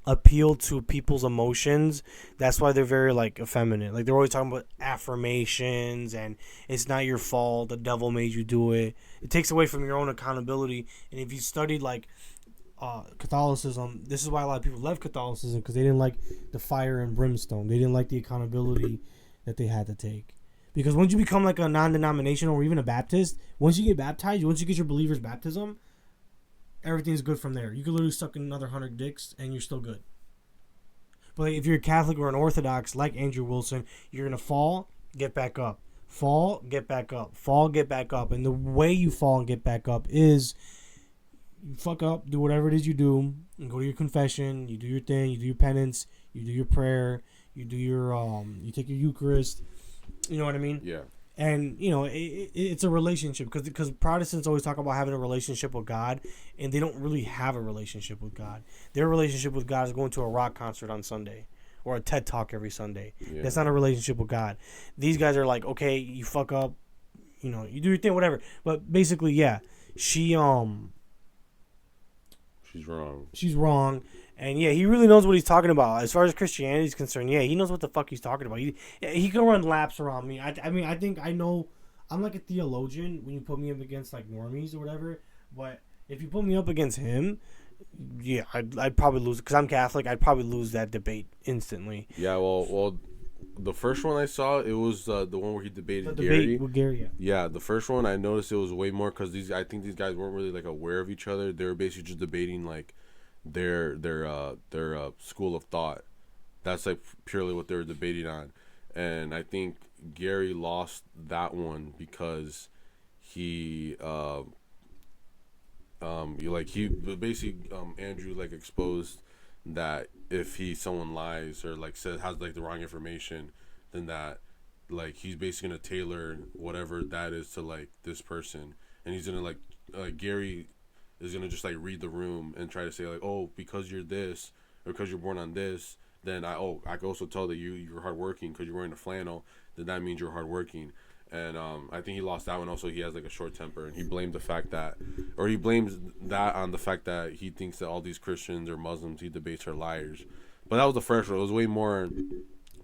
appeal to people's emotions. That's why they're very like effeminate. Like they're always talking about affirmations and it's not your fault, the devil made you do it. It takes away from your own accountability. And if you studied like Catholicism, this is why a lot of people left Catholicism, because they didn't like the fire and brimstone. They didn't like the accountability that they had to take. Because once you become like a non-denominational or even a Baptist, once you get baptized, once you get your believer's baptism, everything's good from there. You can literally suck in another 100 dicks and you're still good. But like, if you're a Catholic or an Orthodox like Andrew Wilson, you're going to fall, get back up. Fall, get back up. Fall, get back up. And the way you fall and get back up is you fuck up, do whatever it is you do, and go to your confession, you do your thing, you do your penance, you do your prayer, you do your you take your Eucharist. You know what I mean? Yeah. And, it's a relationship, because Protestants always talk about having a relationship with God, and they don't really have a relationship with God. Their relationship with God is going to a rock concert on Sunday or a TED Talk every Sunday. Yeah. That's not a relationship with God. These guys are like, okay, you fuck up, you do your thing, whatever. But basically, yeah, she's wrong. She's wrong. And yeah, he really knows what he's talking about. As far as Christianity is concerned, yeah, he knows what the fuck he's talking about. He can run laps around me. I mean, I think I know. I'm like a theologian when you put me up against like normies or whatever. But if you put me up against him, yeah, I'd probably lose, because I'm Catholic. I'd probably lose that debate instantly. Yeah, well, the first one I saw, it was the one where he debated Gary. Debate with Gary, yeah. The first one I noticed it was way more, because I think these guys weren't really like aware of each other. They were basically just debating like their school of thought. That's like purely what they were debating on, and I think Gary lost that one because he he basically Andrew like exposed that if someone lies or like says has like the wrong information, then that like he's basically gonna tailor whatever that is to like this person, and he's gonna like Gary is gonna just like read the room and try to say like, oh, because you're this or because you're born on this, then I can also tell that you're hardworking because you're wearing a flannel, then that means you're hardworking. And I think he lost that one. Also, he has like a short temper, and he blamed the fact that, or he blames that on the fact that he thinks that all these Christians or Muslims he debates are liars. But that was the first one. It was way more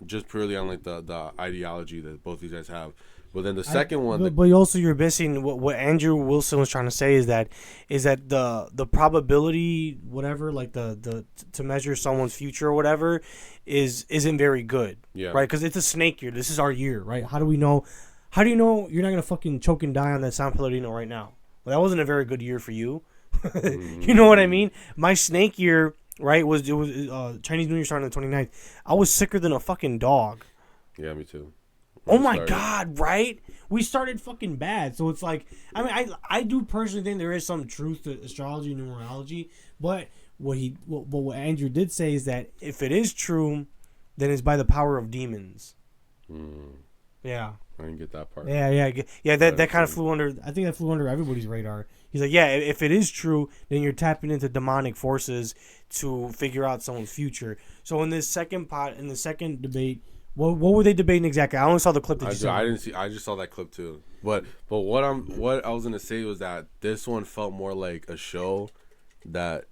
just purely on like the ideology that both these guys have. But then the second one, but also you're missing what Andrew Wilson was trying to say is that the probability whatever like the to measure someone's future or whatever isn't very good. Yeah. Right, because it's a snake year. This is our year, right? How do we know? How do you know you're not gonna fucking choke and die on that San Pellegrino right now? Well, that wasn't a very good year for you. You know what I mean? My snake year, right, it was Chinese New Year starting on the 29th. I was sicker than a fucking dog. Yeah, me too. Oh my God, right? We started fucking bad. So it's like, I mean, I do personally think there is some truth to astrology and numerology, but what Andrew did say is that if it is true, then it's by the power of demons. Yeah. I didn't get that part. Yeah. That kind of flew under. I think that flew under everybody's radar. He's like, yeah, if it is true, then you're tapping into demonic forces to figure out someone's future. So in this second debate, what were they debating exactly? I only saw the clip that you saw. I didn't see. I just saw that clip too. But what I was gonna say was that this one felt more like a show that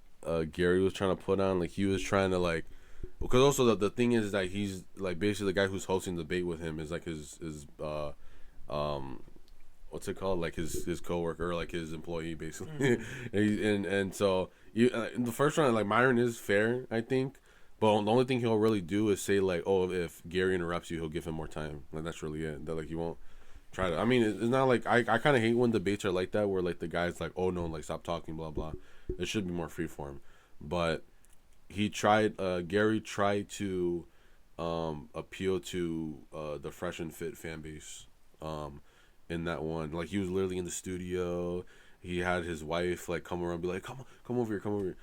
Gary was trying to put on. Like he was trying to like. Because also the thing is that he's like basically the guy who's hosting the debate with him is like his what's it called, like his coworker, like his employee basically. and so in the first round, like Myron is fair, I think, but the only thing he'll really do is say like, oh, if Gary interrupts you, he'll give him more time. Like that's really it. That like he won't try to. I mean, it's not like I kind of hate when debates are like that where like the guy's like, oh no, like stop talking, blah blah. It should be more freeform, but. Gary tried to appeal to the Fresh and Fit fan base in that one. Like he was literally in the studio. He had his wife like come around and be like, come over here.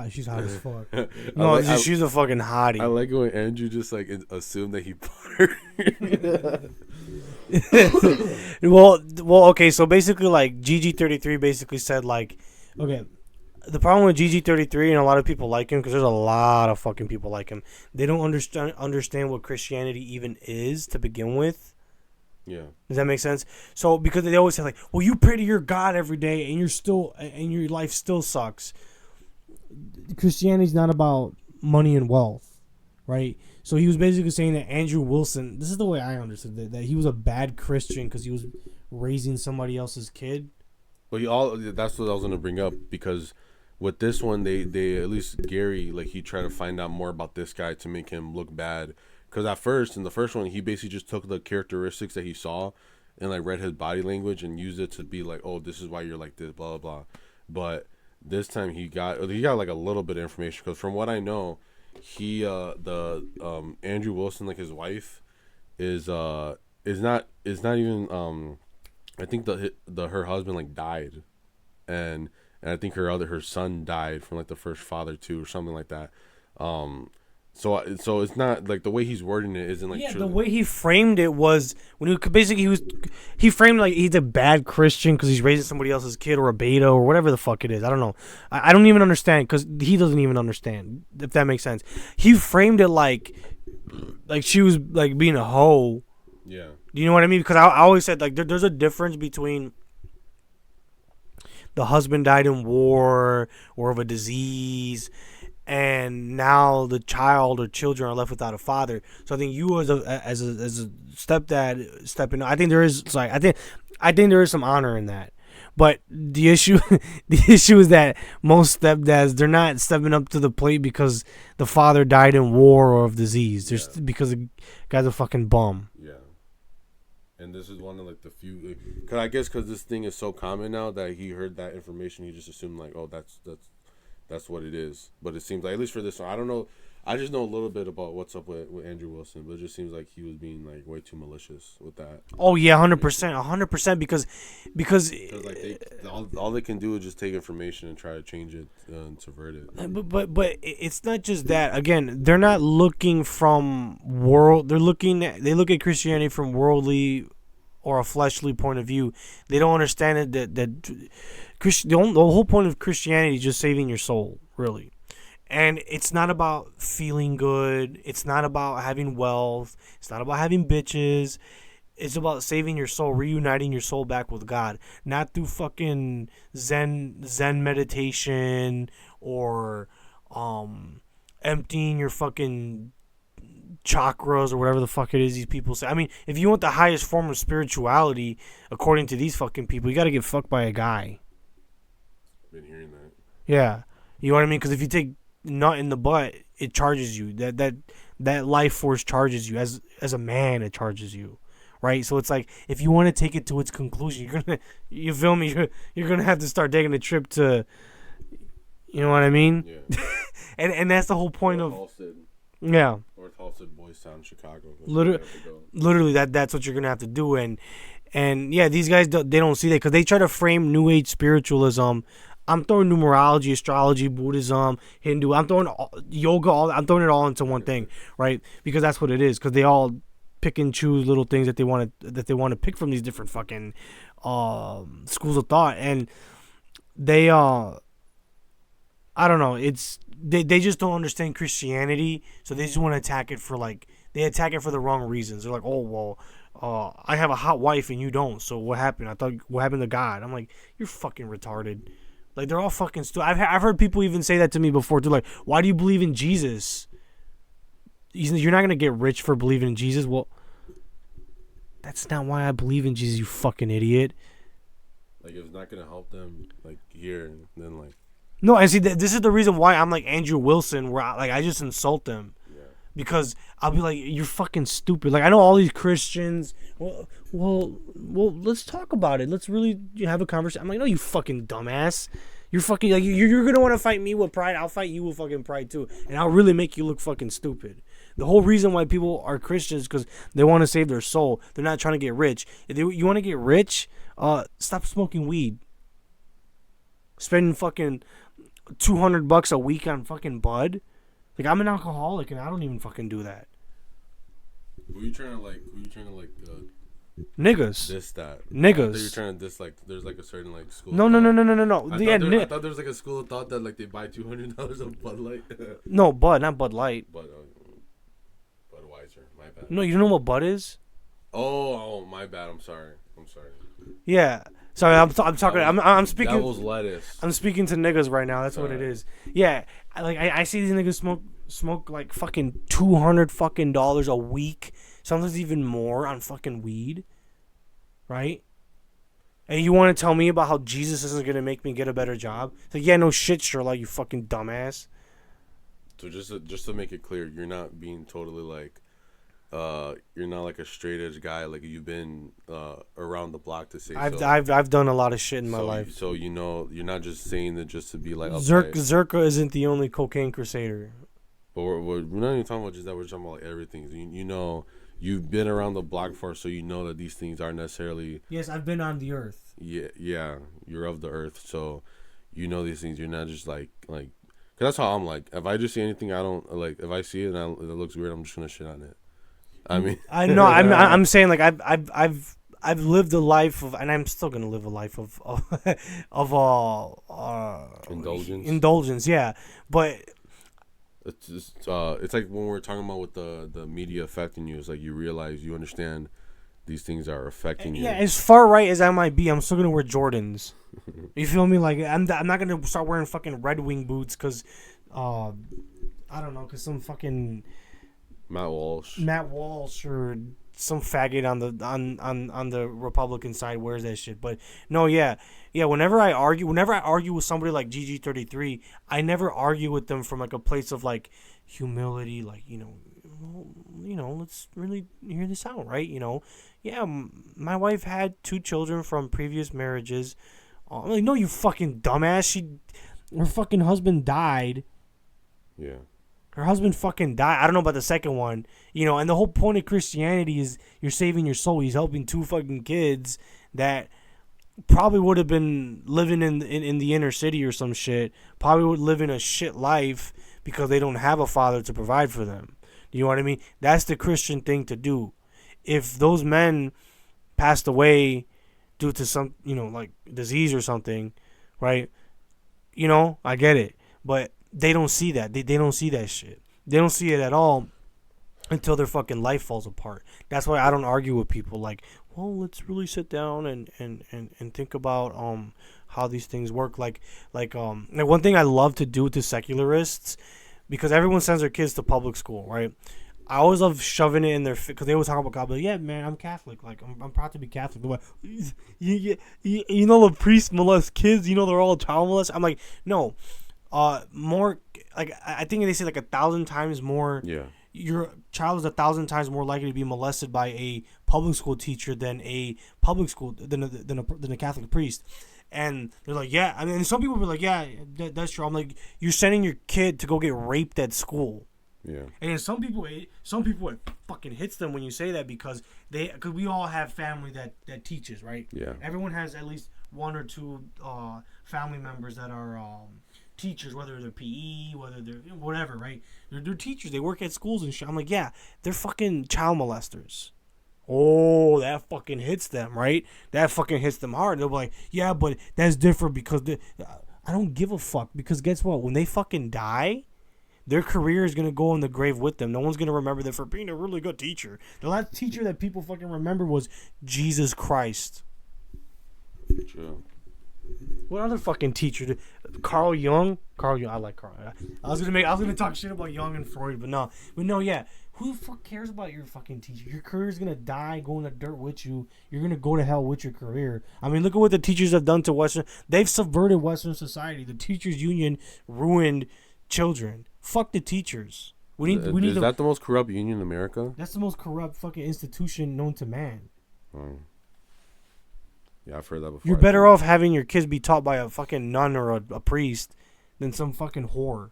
She's hot as fuck. No, she's a fucking hottie. I like when Andrew just like assumed that he put her. well, okay. So basically, like GG33 basically said like, okay. The problem with GG33 and a lot of people like him because there's a lot of fucking people like him. They don't understand what Christianity even is to begin with. Yeah. Does that make sense? So because they always say like, well, you pray to your God every day and your life still sucks. Christianity's not about money and wealth, right? So he was basically saying that Andrew Wilson. This is the way I understood it, that he was a bad Christian because he was raising somebody else's kid. But that's what I was gonna bring up because. With this one, they at least Gary, like he tried to find out more about this guy to make him look bad. Because at first, in the first one, he basically just took the characteristics that he saw and like read his body language and used it to be like, oh, this is why you're like this, blah blah blah. But this time he got like a little bit of information because from what I know, he Andrew Wilson, like his wife, is not even I think her husband like died, and I think her son died from like the first father too or something like that. So it's not like the way he's wording it isn't like the way he framed it was when he framed like he's a bad Christian because he's raising somebody else's kid or a beta or whatever the fuck it is. I don't know. I don't even understand because he doesn't even understand, if that makes sense. He framed it like she was like being a hoe. Yeah. Do you know what I mean? Because I always said like there's a difference between the husband died in war or of a disease, and now the child or children are left without a father. So I think you as a stepdad stepping, I think there is some honor in that. But the issue is that most stepdads, they're not stepping up to the plate because the father died in war or of disease. Because the guy's a fucking bum. Yeah. And this is one of like the few, because this thing is so common now that he heard that information, he just assumed like, oh, that's what it is. But it seems like, at least for this one, I don't know I just know a little bit about what's up with Andrew Wilson, but it just seems like he was being like way too malicious with that. Oh yeah, 100%, because Because like all they can do is just take information and try to change it and subvert it. but it's not just that. Again, they're not looking from world. They look at Christianity from worldly or a fleshly point of view. They don't understand it that the whole point of Christianity is just saving your soul, really. And it's not about feeling good. It's not about having wealth. It's not about having bitches. It's about saving your soul, reuniting your soul back with God. Not through fucking Zen meditation or emptying your fucking chakras or whatever the fuck it is these people say. I mean, if you want the highest form of spirituality, according to these fucking people, you got to get fucked by a guy. Been hearing that. Yeah. You know what I mean? Because if you take nut in the butt, it charges you. That life force charges you. As a man, it charges you, right? So it's like, if you want to take it to its conclusion, you feel me? You're gonna have to start taking a trip to, you know what I mean? Yeah. and that's the whole point of Halsted. Yeah. North Halsted, Boys Town, Chicago. Literally, that's what you're gonna have to do. And yeah, these guys they don't see that because they try to frame New Age spiritualism. I'm throwing numerology, astrology, Buddhism, Hindu. I'm throwing yoga. I'm throwing it all into one thing, right? Because that's what it is. Because they all pick and choose little things that they want to pick from these different fucking schools of thought, and they I don't know. They just don't understand Christianity, so they just want to attack it for they attack it for the wrong reasons. They're like, oh well, I have a hot wife and you don't, so what happened? I thought what happened to God? I'm like, you're fucking retarded. Like, they're all fucking stupid. I've heard people even say that to me before. They're like, why do you believe in Jesus? You're not going to get rich for believing in Jesus. Well, that's not why I believe in Jesus, you fucking idiot. Like, if it's not going to help them, like, here, then, like... No, I see, this is the reason why I'm like Andrew Wilson, where I just insult them. Yeah. Because I'll be like, you're fucking stupid. Like, I know all these Christians. Well, let's talk about it. Let's really have a conversation. I'm like, no, you fucking dumbass. You're fucking like you're gonna want to fight me with pride. I'll fight you with fucking pride too, and I'll really make you look fucking stupid. The whole reason why people are Christians is because they want to save their soul. They're not trying to get rich. If you want to get rich, stop smoking weed. Spending fucking $200 a week on fucking bud. Like, I'm an alcoholic and I don't even fucking do that. Who you trying to niggas. Diss that. Niggas. You're trying to diss, like, there's like a certain like school. No. I thought there was like a school of thought that like they buy $200 of Bud Light. No, Bud, not Bud Light. Budweiser. My bad. No, you don't know what Bud is? Oh, my bad. I'm sorry. Yeah. Sorry, I'm talking. I'm speaking. Devil's lettuce. I'm speaking to niggas right now. That's what it is. Yeah, I see these niggas smoke like fucking $200 fucking a week, sometimes even more on fucking weed, right? And you want to tell me about how Jesus isn't gonna make me get a better job? It's like, yeah, no shit, Sherlock, you fucking dumbass. So just to make it clear, you're not being totally like. You're not like a straight edge guy. Like, you've been around the block to say. I've done a lot of shit in my life. So you know, you're not just saying that just to be like. Zerka isn't the only cocaine crusader. But we're not even talking about just that. We're talking about like everything. You know, you've been around the block for, so you know that these things aren't necessarily. Yes, I've been on the earth. Yeah, you're of the earth, so you know these things. You're not just like. Cause that's how I'm like. If I just see anything, I don't like. If I see it and it looks weird, I'm just gonna shit on it. I mean, I know. I'm saying, like, I've lived a life of, and I'm still gonna live a life of indulgence. Yeah, but it's just, it's like when we're talking about with the media affecting you. It's like you realize, you understand these things are affecting you. Yeah, as far right as I might be, I'm still gonna wear Jordans. You feel me? Like, I'm not gonna start wearing fucking Red Wing boots because, I don't know, because some fucking. Matt Walsh or some faggot on the Republican side wears that shit. But no, yeah. Whenever I argue with somebody like GG33, I never argue with them from like a place of like humility, like, let's really hear this out, right? Yeah, my wife had 2 children from previous marriages. I'm like, no, you fucking dumbass. Her fucking husband died. Yeah. her husband fucking died. I don't know about the second one, you know. And the whole point of Christianity is you're saving your soul. He's helping two fucking kids that probably would have been living in the inner city or some shit. Probably would live in a shit life because they don't have a father to provide for them. You know what I mean? That's the Christian thing to do. If those men passed away due to some, you know, like disease or something, right? You know, I get it. But they don't see that. They don't see that shit. They don't see it at all until their fucking life falls apart. That's why I don't argue with people like, well, let's really sit down and think about how these things work. Like one thing I love to do to secularists, because everyone sends their kids to public school, right? I always love shoving it in their because they always talk about God. But yeah, man, I'm Catholic. Like I'm proud to be Catholic. But you know the priests molest kids. You know they're all child molest. I'm like, no, more like I think they say like 1,000 times more. Yeah. Your child is 1,000 times more likely to be molested by a public school teacher than a public school than a Catholic priest. And they're like, yeah. I mean, some people were like, yeah, that's true. I'm like, you're sending your kid to go get raped at school. Yeah. And then some people it fucking hits them when you say that because we all have family that teaches, right? Yeah. Everyone has at least one or two family members that are teachers, whether they're PE, whether they're whatever, right? They're teachers. They work at schools and shit. I'm like, yeah, they're fucking child molesters. Oh, that fucking hits them, right? That fucking hits them hard. They'll be like, yeah, but that's different because I don't give a fuck because guess what? When they fucking die, their career is going to go in the grave with them. No one's going to remember them for being a really good teacher. The last teacher that people fucking remember was Jesus Christ. True. What other fucking teacher? Carl Jung? Carl Jung. I like Carl. I was gonna talk shit about Jung and Freud, but no, yeah. Who the fuck cares about your fucking teacher? Your career's gonna die, go in the dirt with you. You're gonna go to hell with your career. I mean, look at what the teachers have done to Western. They've subverted Western society. The teachers' union ruined children. Fuck the teachers. We need. Is that the most corrupt union in America? That's the most corrupt fucking institution known to man. Oh. Yeah, I've heard that before. You're better off having your kids be taught by a fucking nun or a priest than some fucking whore.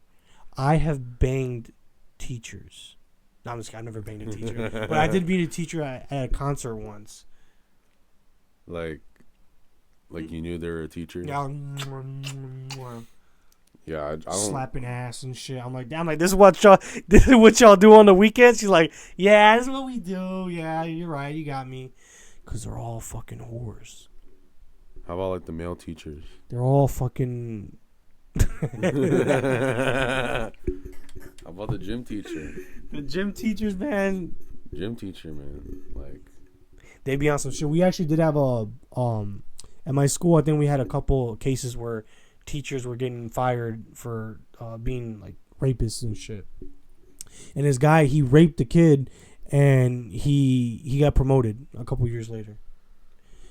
I have banged teachers. No, I'm just kidding. I've never banged a teacher. But I did beat a teacher at a concert once. Like you knew they were a teacher? Yeah. Yeah, I don't... Slapping ass and shit. I'm like, this is what y'all do on the weekends? She's like, yeah, this is what we do. Yeah, you're right. You got me. Because they're all fucking whores. How about like the male teachers? They're all fucking... How about the gym teacher? The gym teachers, man. Gym teacher, man. Like... They be on some shit. We actually did have at my school, I think we had a couple cases where teachers were getting fired for being like rapists and shit. And this guy, he raped a kid and he got promoted a couple years later.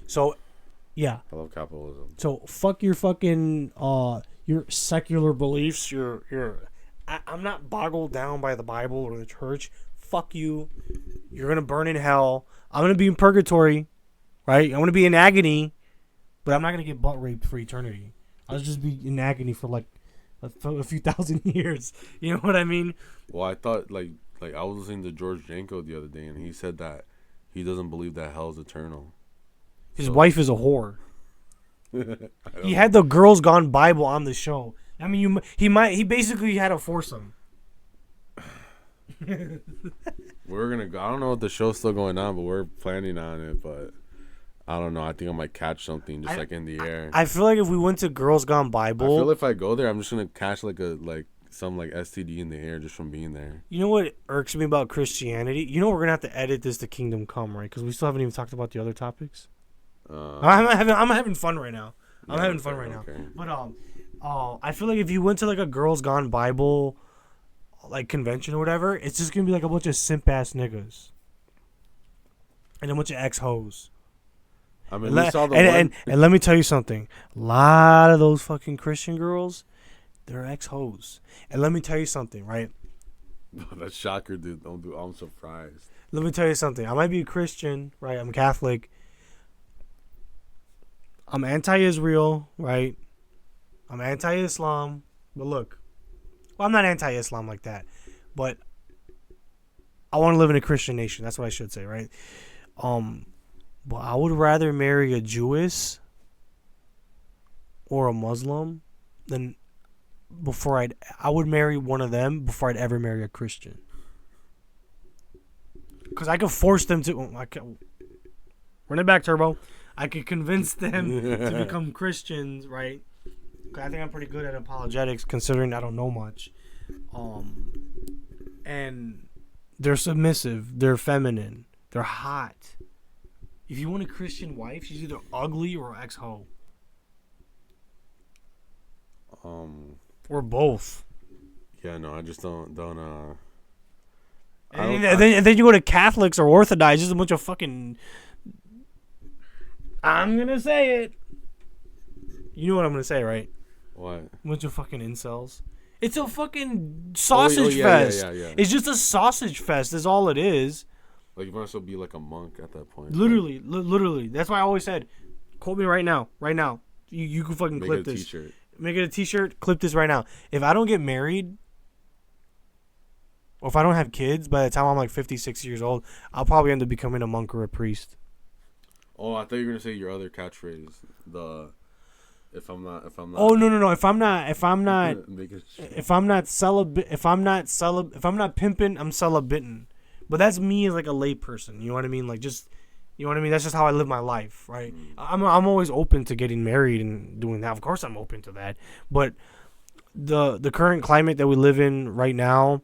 So, yeah. I love capitalism. So, fuck your fucking your secular beliefs. I'm not boggled down by the Bible or the church. Fuck you. You're going to burn in hell. I'm going to be in purgatory, right? I'm going to be in agony, but I'm not going to get butt raped for eternity. I'll just be in agony for like a few thousand years. You know what I mean? Well, I thought like I was listening to George Janko the other day, and he said that he doesn't believe that hell is eternal. His wife is a whore. He had the Girls Gone Bible on the show. I mean, he basically had a foursome. We're gonna go. I don't know if the show's still going on, but we're planning on it. But I don't know. I think I might catch something just like in the air. I feel like if we went to Girls Gone Bible, I feel if I go there, I'm just gonna catch some STD in the air just from being there. You know what irks me about Christianity? You know we're gonna have to edit this to Kingdom Come, right? Because we still haven't even talked about the other topics. I'm having fun right now. I'm having fun right now. But I feel like if you went to like a Girls Gone Bible like convention or whatever, it's just gonna be like a bunch of simp ass niggas and a bunch of ex hoes. I mean, and let me tell you something. A lot of those fucking Christian girls, they're ex hoes. And let me tell you something, right? That's shocker, dude. Don't do. I'm surprised. Let me tell you something. I might be a Christian, right? I'm Catholic. I'm anti-Israel, right? I'm anti-Islam. But look, well, I'm not anti-Islam like that. but I want to live in a Christian nation. That's what I should say, right? But I would rather marry a Jewess or a Muslim than I would marry one of them before I'd ever marry a Christian. Because I could force them to. Run it back, Turbo. I could convince them to become Christians, right? Because I think I'm pretty good at apologetics, considering I don't know much. And they're submissive. They're feminine. They're hot. If you want a Christian wife, she's either ugly or ex-hoe. Or both. Yeah, no, I just don't. And then you go to Catholics or Orthodox, just a bunch of fucking. I'm gonna say it. You know what I'm gonna say, right? What? A bunch of fucking incels. It's a fucking sausage fest. Yeah. It's just a sausage fest. Is all it is. Like you might as well be like a monk at that point. Literally, literally. That's why I always said, quote me right now. Right now. You can fucking clip this. T-shirt. Make it a t-shirt. Clip this right now. If I don't get married, or if I don't have kids by the time I'm like 56 years old, I'll probably end up becoming a monk or a priest. Oh, I thought you were gonna say your other catchphrase. If I'm not. Oh no. If I'm not celibate, if I'm not pimping, I'm celibating. But that's me as like a layperson. You know what I mean? Like just, you know what I mean? That's just how I live my life, right? I'm always open to getting married and doing that. Of course, I'm open to that. But the current climate that we live in right now,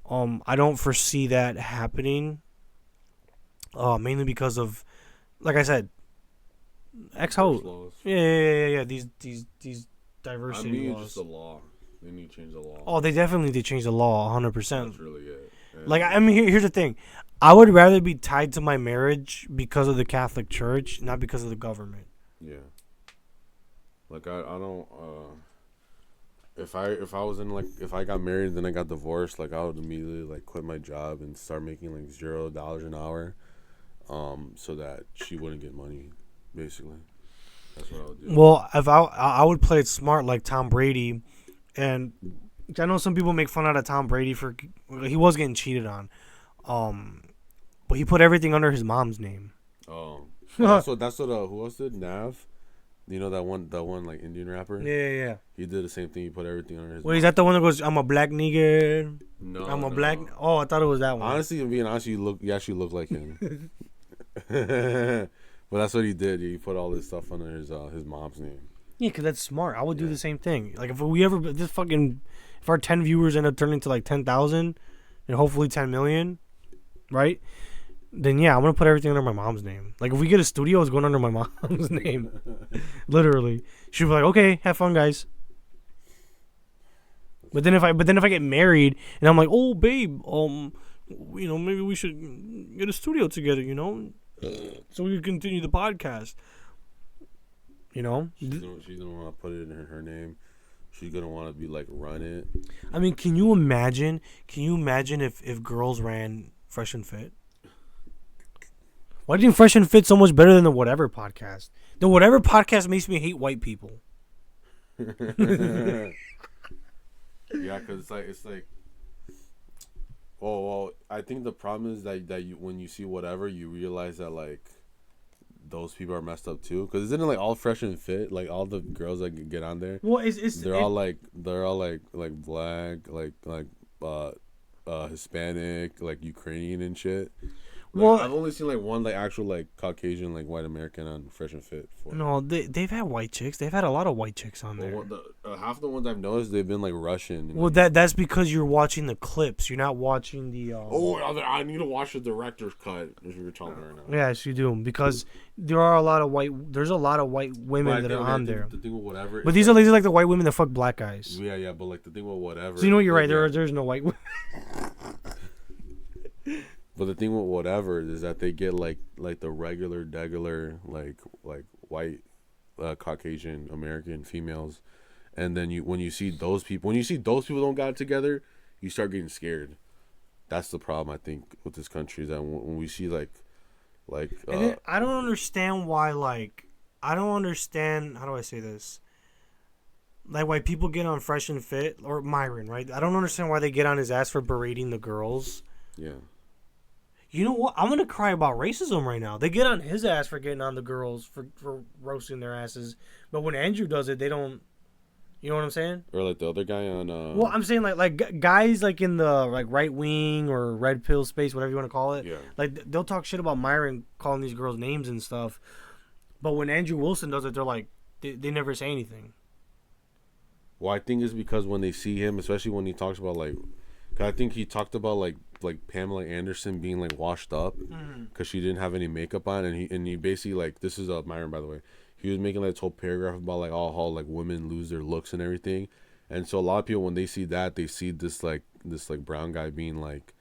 I don't foresee that happening. Mainly because of, like I said, ex-ho. Yeah. These diversity laws. Just the law. They need to change the law. Oh, they definitely did change the law, 100%. That's really it. And like, I mean, here's the thing. I would rather be tied to my marriage because of the Catholic Church, not because of the government. Yeah. Like, I don't, if I was in, like, if I got married and then I got divorced, like, I would immediately, like, quit my job and start making, like, $0 an hour, so that she wouldn't get money, basically. That's what I would do. Well, if I would play it smart like Tom Brady, and I know some people make fun out of Tom Brady for he was getting cheated on, but he put everything under his mom's name. Oh, well, that's what who was it? Nav, you know that one like Indian rapper. Yeah. He did the same thing. He put everything under his. Wait, is that the one that goes, "I'm a black nigga"? No, I'm a black. Oh, I thought it was that one. Honestly, being honest, you actually look like him. But that's what he did. He put all this stuff under his mom's name. Yeah, because that's smart. I would do the same thing. Like, if our 10 viewers end up turning to like 10,000 and hopefully 10 million, right? Then yeah, I'm gonna put everything under my mom's name. Like, if we get a studio, it's going under my mom's name. Literally, she'll be like, "Okay, have fun, guys." But then if I get married and I'm like, "Oh, babe, maybe we should get a studio together, so we can continue the podcast." She's gonna want to put it in her name. She's gonna want to be like, run it. I mean, can you imagine if girls ran Fresh and Fit? Why do you think Fresh and Fit so much better than the Whatever podcast? The Whatever podcast makes me hate white people. Yeah, because it's like. Well, I think the problem is that you, when you see Whatever, you realize that like those people are messed up too. Because isn't it like all Fresh and Fit, like all the girls that get on there? Well, they're all like black, like Hispanic, like Ukrainian and shit. Like, well, I've only seen like one like actual like Caucasian like white American on Fresh and Fit before. No, they've had white chicks. They've had a lot of white chicks on there. Half the ones I've noticed, they've been like Russian. Well, that's because you're watching the clips. You're not watching the. I need to watch the director's cut. If you were talking right now. Yes, you do, because there's a lot of white women that are on there. The thing with Whatever. But these are like the white women that fuck black guys. Yeah, but like the thing with Whatever. So you know what, you're right. There's no white women. But the thing with Whatever is that they get like the regular like white Caucasian American females, and then when you see those people don't got it together, you start getting scared. That's the problem I think with this country, is that when we see like I don't understand why, like, I don't understand, how do I say this? like why people get on Fresh and Fit or Myron, right? I don't understand why they get on his ass for berating the girls. Yeah. You know what? I'm gonna cry about racism right now. They get on his ass for getting on the girls for roasting their asses, but when Andrew does it, they don't. You know what I'm saying? Or like the other guy on. Well, I'm saying guys like in the like right wing or red pill space, whatever you want to call it. Yeah. Like they'll talk shit about Myron calling these girls names and stuff, but when Andrew Wilson does it, they're like they never say anything. Well, I think it's because when they see him, especially when he talks about like, 'cause I think he talked about like Pamela Anderson being like washed up because she didn't have any makeup on, and he basically like, this is Myron, by the way. He was making like this whole paragraph about like how like women lose their looks and everything, and so a lot of people when they see that, they see this brown guy being like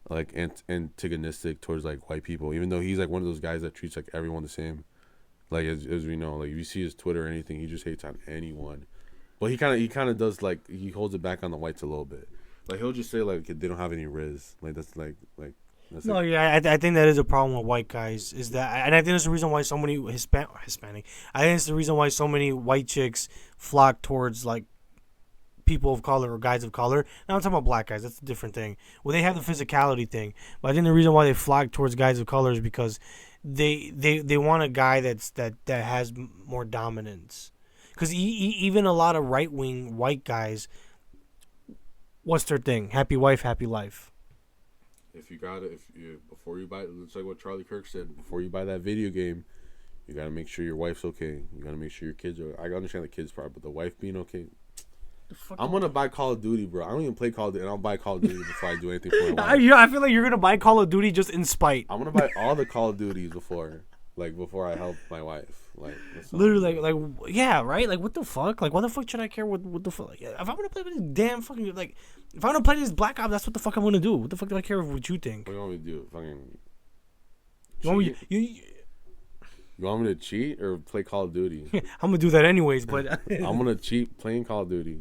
antagonistic towards like white people, even though he's like one of those guys that treats like everyone the same. Like as we know, like if you see his Twitter or anything, he just hates on anyone. But he kind of does like, he holds it back on the whites a little bit. Like he'll just say like they don't have any riz. Like that's like. That's No, like, yeah, I think that is a problem with white guys. Is that, and I think that's the reason why so many Hispanic. I think it's the reason why so many white chicks flock towards like people of color or guys of color. Now I'm talking about black guys. That's a different thing. Well, they have the physicality thing, but I think the reason why they flock towards guys of color is because they want a guy that has more dominance. Because even a lot of right wing white guys, what's their thing? Happy wife, happy life. Before you buy, it's like what Charlie Kirk said. Before you buy that video game, you gotta make sure your wife's okay. You gotta make sure your kids are. I understand the kids part, but the wife being okay. I'm gonna buy Call of Duty, bro. I don't even play Call of Duty, and I'll buy Call of Duty before I do anything for my wife. I feel like you're gonna buy Call of Duty just in spite. I'm gonna buy all the Call of Duties before I help my wife. Like literally, like yeah, right? Like what the fuck? Like why the fuck should I care what the fuck? Like, if I'm gonna play this damn fucking like, if I'm gonna play this Black Ops, that's what the fuck I'm gonna do. What the fuck do I care what you think? What do you want me to do? Fucking. You want me to cheat or play Call of Duty? I'm gonna do that anyways, but I'm gonna cheat playing Call of Duty.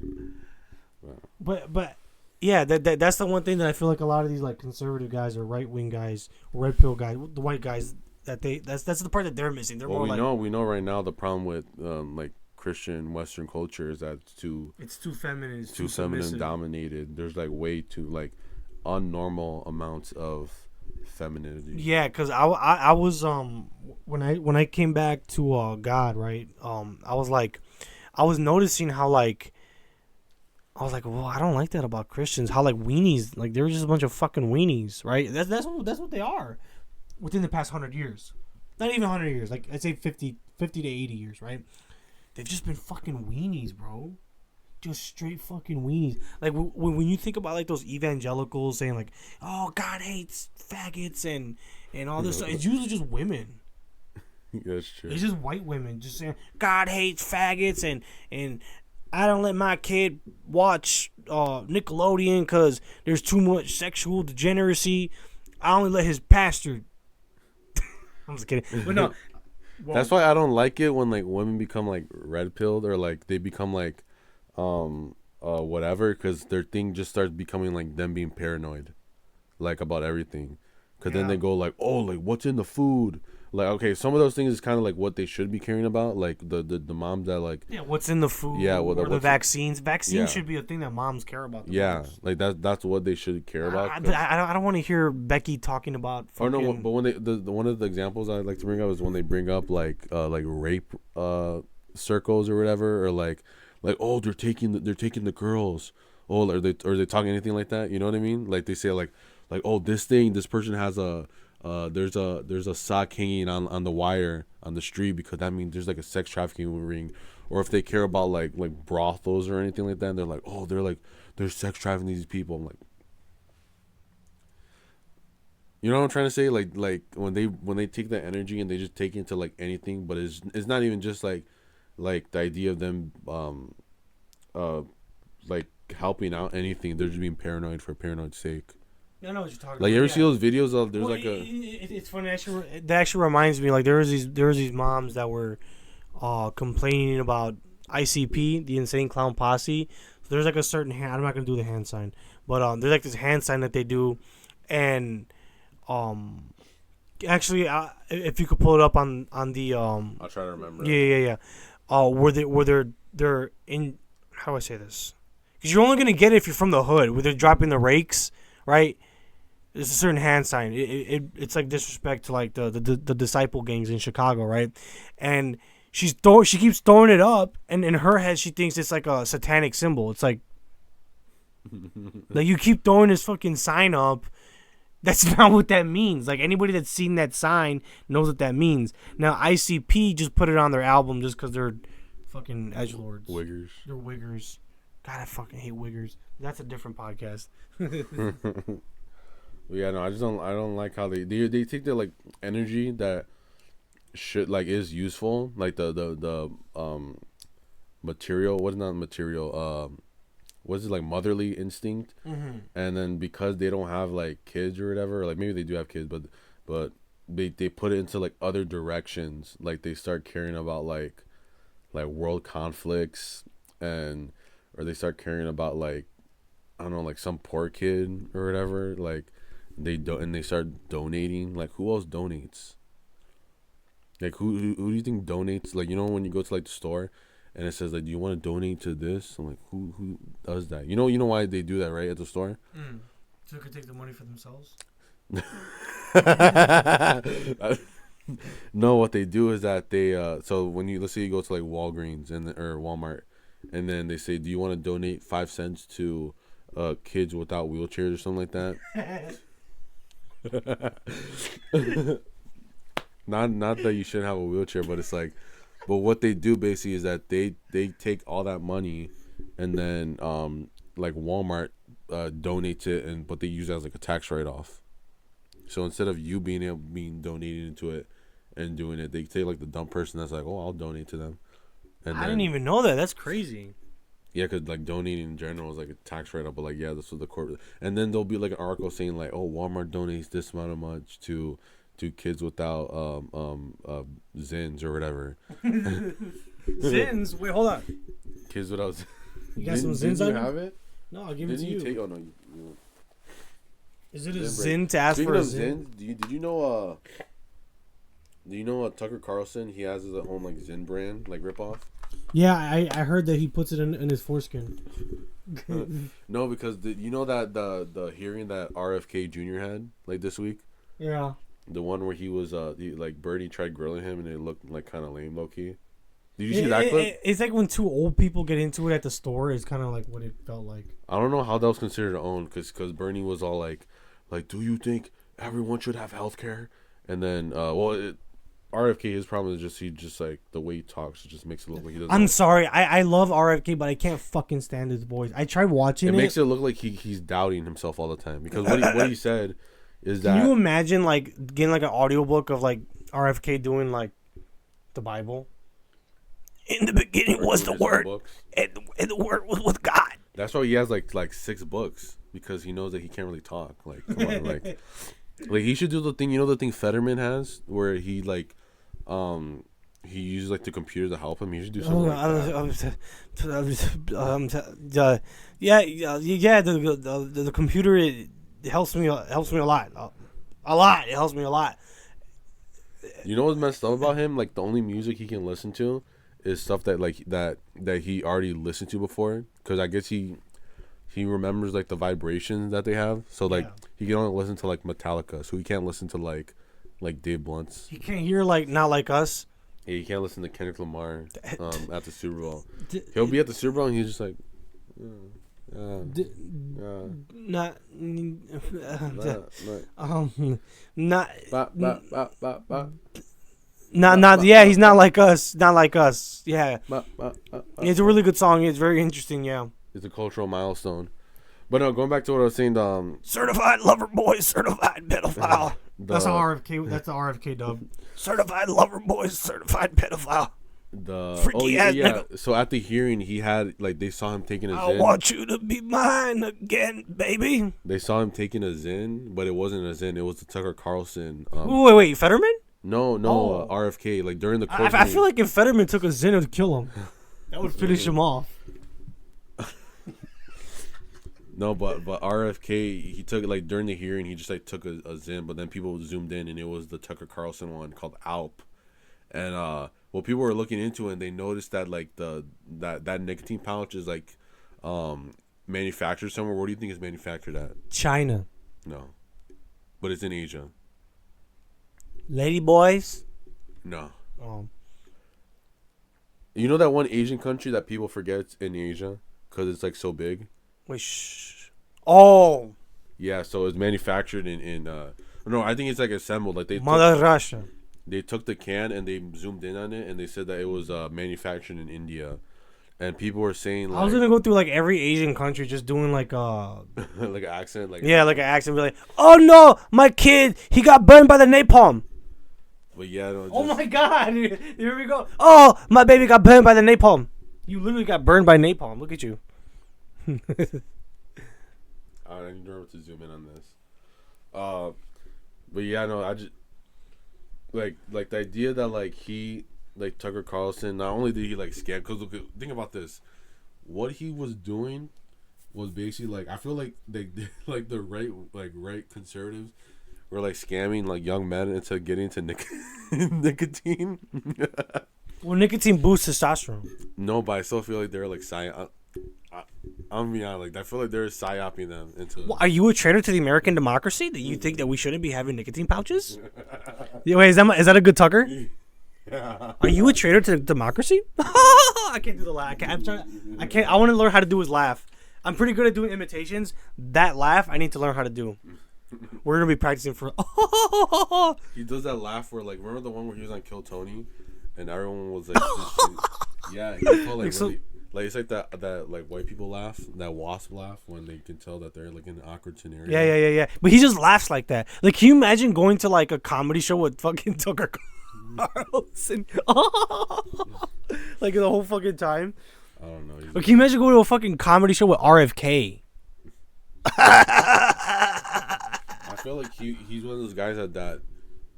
But yeah, that's the one thing that I feel like a lot of these like conservative guys or right wing guys, red pill guys, the white guys, that's the part that they're missing. They're more like, we know right now the problem with like Christian Western culture is that it's too feminine, it's too feminine dominated. There's like way too like unnormal amounts of femininity. Yeah, because I was when I came back to God, right, I was noticing how like I was like, well, I don't like that about Christians. How like weenies, like they're just a bunch of fucking weenies, right? That's what they are within the past 100 years. Not even 100 years, like I'd say 50 to 80 years, right? They've just been fucking weenies, bro. Just straight fucking weenies. Like when you think about like those evangelicals saying like, oh, God hates faggots and all this stuff, it's usually just women. That's true. It's just white women just saying God hates faggots and I don't let my kid watch Nickelodeon because there's too much sexual degeneracy. I only let his pastor. I'm just kidding, but no. Well, that's why I don't like it when like women become like red pilled or like they become like whatever, because their thing just starts becoming like them being paranoid like about everything, because then they go like, oh, like what's in the food. Like, okay, some of those things is kind of like what they should be caring about, like the moms that like, yeah, what's in the food, or the vaccines. Vaccines should be a thing that moms care about. Most. Like that's what they should care about. I don't want to hear Becky talking about. Fucking... Oh no, but when they the one of the examples I like to bring up is when they bring up like rape circles or whatever, or like oh they're taking the girls, oh are they talking anything like that? You know what I mean? Like they say like oh this person has a. There's a sock hanging on the wire on the street because that means there's like a sex trafficking ring, or if they care about like brothels or anything like that, and they're like, oh, they're sex trafficking these people. I'm like, you know what I'm trying to say? Like when they take that energy and they just take it into like anything, but it's not even just like the idea of them like helping out anything. They're just being paranoid for paranoid's sake. I know what you're talking like, about. You ever see those videos of there's it's funny. That actually reminds me. Like there was these moms that were complaining about ICP, the Insane Clown Posse. So there's like a certain hand. I'm not gonna do the hand sign, but there's like this hand sign that they do, and actually, if you could pull it up on the I'll try to remember. Yeah. Where they're in. how do I say this? Because you're only gonna get it if you're from the hood, where they're dropping the rakes, right? There's a certain hand sign. It's like disrespect to like the disciple gangs in Chicago, right? And she keeps throwing it up, and in her head she thinks it's like a satanic symbol. It's like you keep throwing this fucking sign up. That's not what that means. Like, anybody that's seen that sign knows what that means. Now, ICP just put it on their album just because they're fucking edgelords. Wiggers. They're wiggers. God, I fucking hate wiggers. That's a different podcast. Yeah, no, I don't like how they take their like energy that should like is useful, like the material. What's not material? What's it, like motherly instinct? Mm-hmm. And then because they don't have like kids or whatever, or like maybe they do have kids, but they put it into like other directions. Like they start caring about like world conflicts, or they start caring about like, I don't know, like some poor kid or whatever. Like they start donating. Like, who else donates? Like who do you think donates? Like, you know, when you go to like the store and it says like, do you want to donate to this? I'm like, who does that? You know why they do that, right, at the store? So they could take the money for themselves. No, what they do is that they so when let's say you go to like Walgreens or Walmart, and then they say, do you want to donate 5 cents to kids without wheelchairs or something like that? Not that you shouldn't have a wheelchair, but it's like, but what they do basically is that they take all that money, and then like Walmart donates it, but they use it as like a tax write-off. So instead of you being donated into it and doing it, they take like the dumb person that's like, oh, I'll donate to them. And I didn't even know that. That's crazy. Yeah, because like donating in general is like a tax write-off, but like, yeah, that's what the corporate. And then there'll be like an article saying like, oh, Walmart donates this amount of much to kids without Zins or whatever. Zins? Wait, hold on. Kids without. You got some Zins on you? Have it? No, I'll give it to you. Take? Oh no. Is it a Zin to ask for a Zin? Did you know? Do you know Tucker Carlson? He has his own like Zin brand, like ripoff. Yeah, I heard that he puts it in his foreskin. No, because you know that the hearing that RFK Jr. had like this week. Yeah. The one where he was like Bernie tried grilling him and it looked like kind of lame, low key. Did you see that clip? It's like when two old people get into it at the store. It's kind of like what it felt like. I don't know how that was considered own, because Bernie was all like, do you think everyone should have health care? And then, RFK, his problem is he just like the way he talks, it just makes it look like he doesn't. I'm sorry, I love RFK, but I can't fucking stand his voice. I tried watching it. It makes it look like he's doubting himself all the time, because what he said is that. Can you imagine like getting like an audiobook of like RFK doing like the Bible? In the beginning was the Word, and the Word was with God. That's why he has like 6 books, because he knows that he can't really talk. Like, come on, like he should do the thing. You know the thing Fetterman has, where he like, he uses like the computer to help him. He should do something like that. The computer it helps me a lot. It helps me a lot. You know what's messed up about him? Like, the only music he can listen to is stuff that like that he already listened to before, because I guess he remembers like the vibrations that they have, so like he can only listen to like Metallica, so he can't listen to like Dave Blunt's. He can't hear like Not Like Us. Yeah, he can't listen to Kendrick Lamar at the Super Bowl. He'll be at the Super Bowl and he's just like he's not like us. Not like us. Yeah. It's a really good song. It's very interesting, yeah. It's a cultural milestone. But no, going back to what I was saying, certified lover boy, certified pedophile. That's the RFK dub. Certified lover boy, certified pedophile. So at the hearing, he had like they saw him taking a Zin. I want you to be mine again, baby. They saw him taking a Zin, but it wasn't a Zin. It was the Tucker Carlson. Wait, Fetterman? No, RFK. Like during the court. I feel like if Fetterman took a Zin, it would kill him. That would finish him off. No, but RFK, he took like during the hearing, he just like took a Zin, but then people zoomed in and it was the Tucker Carlson one called Alp, and Well, people were looking into it and they noticed that like that nicotine pouch is like manufactured somewhere. Where do you think it's manufactured at? China. No. But it's in Asia. Lady boys. No. Oh. You know that one Asian country that people forget in Asia because it's like so big? Wait, shh. Oh. Yeah, so it's manufactured in no, I think it's like assembled. Like Mother Russia. They took the can and they zoomed in on it and they said that it was manufactured in India. And people were saying like I was gonna go through like every Asian country just doing like like an accent, like like an accent, be like, oh no, my kid, he got burned by the napalm. But yeah, no, Oh my god, here we go. Oh, my baby got burned by the napalm. You literally got burned by napalm. Look at you. I need to remember to zoom in on this. But yeah, no, I just like the idea that like he like Tucker Carlson. Not only did he like scam, because look, think about this. What he was doing was basically like I feel like they like the right conservatives were like scamming like young men into getting into nicotine. Well, nicotine boosts testosterone. No, but I still feel like they're like I'm being honest, like I feel like they're psyoping them into. Well, are you a traitor to the American democracy that you think that we shouldn't be having nicotine pouches? Wait, is that a good Tucker? Yeah. Are you a traitor to democracy? I can't do the laugh. I can't. I want to learn how to do his laugh. I'm pretty good at doing imitations. That laugh, I need to learn how to do. We're gonna be practicing for. He does that laugh where like remember the one where he was on Kill Tony, and everyone was like, yeah, he felt like really. Like it's like that like white people laugh, that wasp laugh when they can tell that they're like in an awkward scenario. Yeah. But he just laughs like that. Like, can you imagine going to like a comedy show with fucking Tucker Carlson? Like the whole fucking time. I don't know. Or can you imagine going to a fucking comedy show with RFK? I feel like he's one of those guys that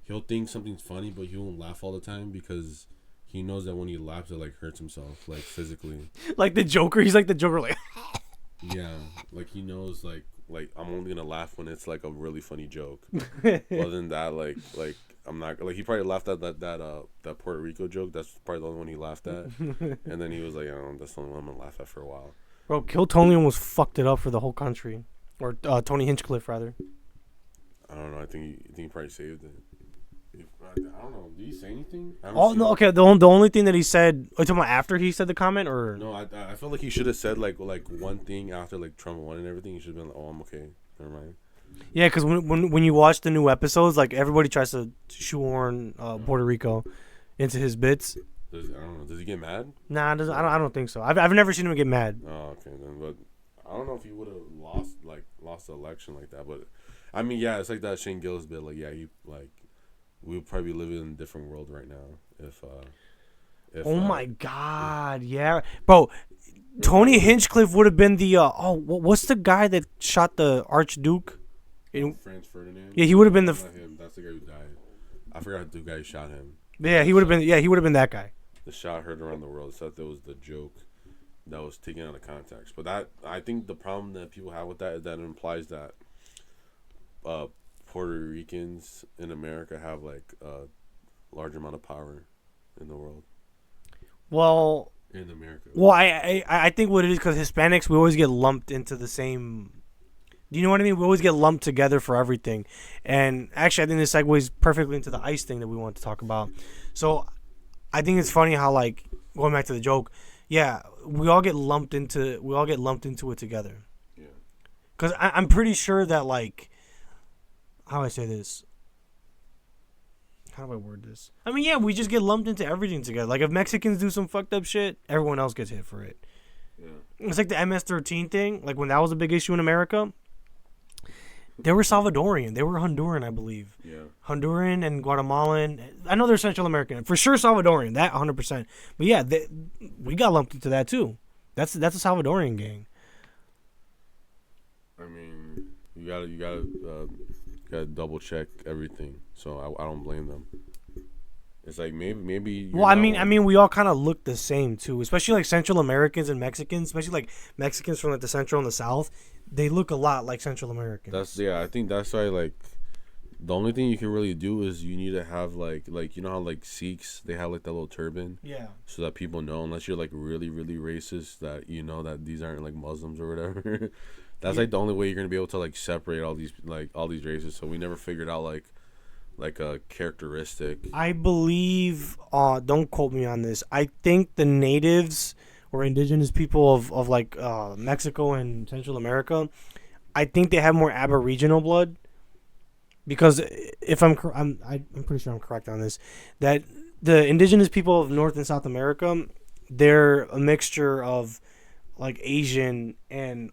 he'll think something's funny, but he won't laugh all the time because he knows that when he laughs, it like hurts himself, like physically. Like the Joker, he's like the Joker, like. Yeah, like he knows, like I'm only gonna laugh when it's like a really funny joke. Other than that, like I'm not like he probably laughed at that Puerto Rico joke. That's probably the only one he laughed at, and then he was like, that's the only one I'm gonna laugh at for a while. Bro, Kill Tony almost fucked it up for the whole country, or Tony Hinchcliffe rather. I don't know. I think he probably saved it. I don't know. Did he say anything? Oh no. Okay. The only thing that he said. Are you talking about after he said the comment, or no? I feel like he should have said like one thing after like Trump won and everything. He should have been like, "Oh, I'm okay. Never mind." Yeah, because when you watch the new episodes, like everybody tries to shoehorn Puerto Rico into his bits. I don't know. Does he get mad? Nah, I don't think so. I've never seen him get mad. Oh, okay then. But I don't know if he would have lost the election like that. But I mean, yeah, it's like that Shane Gillis bit. Like, yeah, we would probably live in a different world right now if oh my god, yeah, bro. Tony Hinchcliffe would have been the what's the guy that shot the Archduke? Franz Ferdinand. Yeah, he would have been That's not him. That's the guy who died. I forgot the guy who shot him. Yeah, he would have been. Yeah, he would have been that guy. The shot heard around the world. So that was the joke that was taken out of context. But that I think the problem that people have with that is that it implies that Puerto Ricans in America have like a large amount of power in the world. Well, in America. Well, I think what it is because Hispanics, we always get lumped into the same. Do you know what I mean? We always get lumped together for everything. And actually, I think this segues perfectly into the ICE thing that we want to talk about. So I think it's funny how, like, going back to the joke, yeah, we all get lumped into it together. Yeah. Because I'm pretty sure that, like, how do I say this? How do I word this? I mean, yeah, we just get lumped into everything together. Like, if Mexicans do some fucked up shit, everyone else gets hit for it. Yeah. It's like the MS-13 thing. Like, when that was a big issue in America, they were Salvadorian. They were Honduran, I believe. Yeah. Honduran and Guatemalan. I know they're Central American. For sure Salvadorian. That 100%. But, yeah, we got lumped into that, too. That's a Salvadorian gang. I mean, you gotta double check everything. So I don't blame them. It's like maybe. Well, I mean, we all kind of look the same too, especially like Central Americans and Mexicans, especially like Mexicans from like the Central and the South. They look a lot like Central Americans. I think that's why like The only thing you can really do is you need to have like you know how like Sikhs they have like that little turban, Yeah. so that people know, unless you're like really really racist, that you know that these aren't like Muslims or whatever. That's like the only way you're gonna be able to like separate all these races. So we never figured out like a characteristic. I believe, don't quote me on this. I think the natives or indigenous people of like Mexico and Central America, I think they have more Aboriginal blood. Because if I'm pretty sure I'm correct on this, that the indigenous people of North and South America, they're a mixture of like Asian and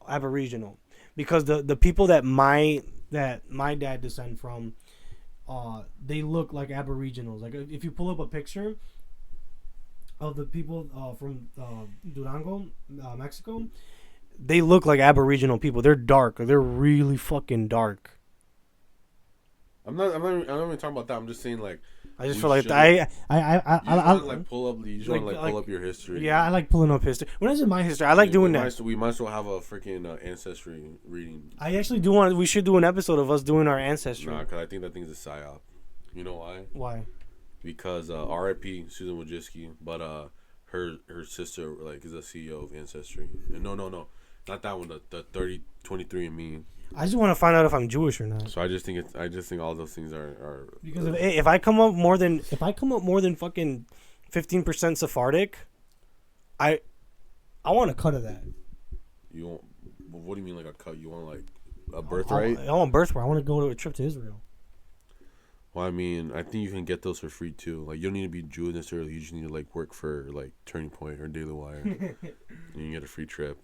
Aboriginal. Because the people that my dad descend from, they look like Aboriginals. Like if you pull up a picture of the people from Durango, Mexico, they look like Aboriginal people. They're dark. They're really fucking dark. I'm not even talking about that. I'm just saying like I just we feel like shouldn't- I like pull up pull up your history. yeah, I like pulling up history. When I say my history, I like doing that. We might as well have a freaking ancestry reading. I actually do want. We should do an episode of us doing our ancestry. Nah, because I think that thing's a psyop. You know why? Why? Because R.I.P. Susan Wojcicki, but her sister like is a CEO of Ancestry. And no, not that one. The 23andMe. I just want to find out if I'm Jewish or not. So I just think all those things are Because if I come up more than fucking 15% Sephardic, I want a cut of that. You want? What do you mean like a cut? You want like a birthright? I want birthright. I want to go to a trip to Israel. Well, I mean, I think you can get those for free too. Like, you don't need to be Jewish necessarily. You just need to like work for like Turning Point or Daily Wire, and you can get a free trip.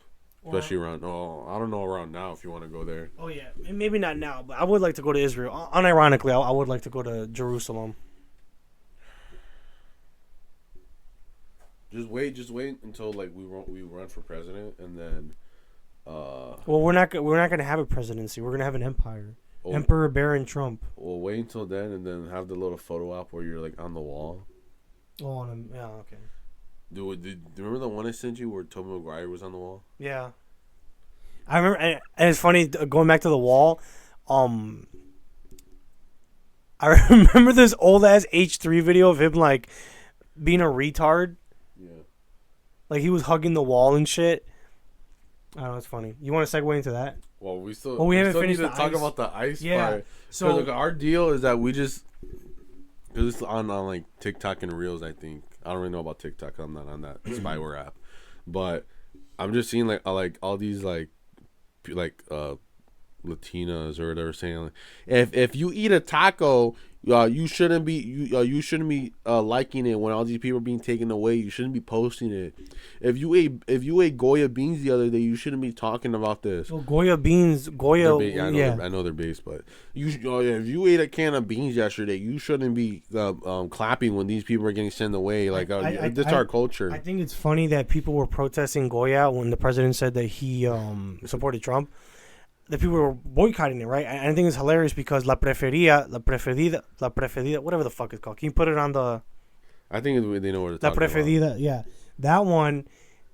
Especially around. Oh, I don't know around now if you want to go there. Oh yeah, maybe not now, but I would like to go to Israel. Unironically, I would like to go to Jerusalem. Just wait until like we run for president, and then. Well, we're not gonna have a presidency. We're gonna have an empire. Oh, Emperor Baron Trump. Well, wait until then, and then have the little photo op where you're like on the wall. Oh, yeah, okay. Do you remember the one I sent you where Tobey Maguire was on the wall? Yeah, I remember, and it's funny going back to the wall. I remember this old ass H3 video of him like being a retard. Yeah. Like he was hugging the wall and shit. I don't know, it's funny. You want to segue into that? Well, we haven't still finished need to the talk ice. about the ice Yeah. part. So Look, our deal is that we just because it's on like TikTok and Reels. I think I don't really know about TikTok. I'm not on that spyware app, but I'm just seeing like all these like Latinas or whatever saying like, if you eat a taco, you shouldn't be liking it when all these people are being taken away. You shouldn't be posting it. If you ate Goya beans the other day, you shouldn't be talking about this. so Goya beans, I know they're based, but if you ate a can of beans yesterday, you shouldn't be clapping when these people are getting sent away. Like this is our culture. I think it's funny that people were protesting Goya when the president said that he supported Trump. The people were boycotting it, right? And I think it's hilarious because la preferida, whatever the fuck it's called. Can you put it on the... I think they know what it's La talking preferida, about. yeah. That one,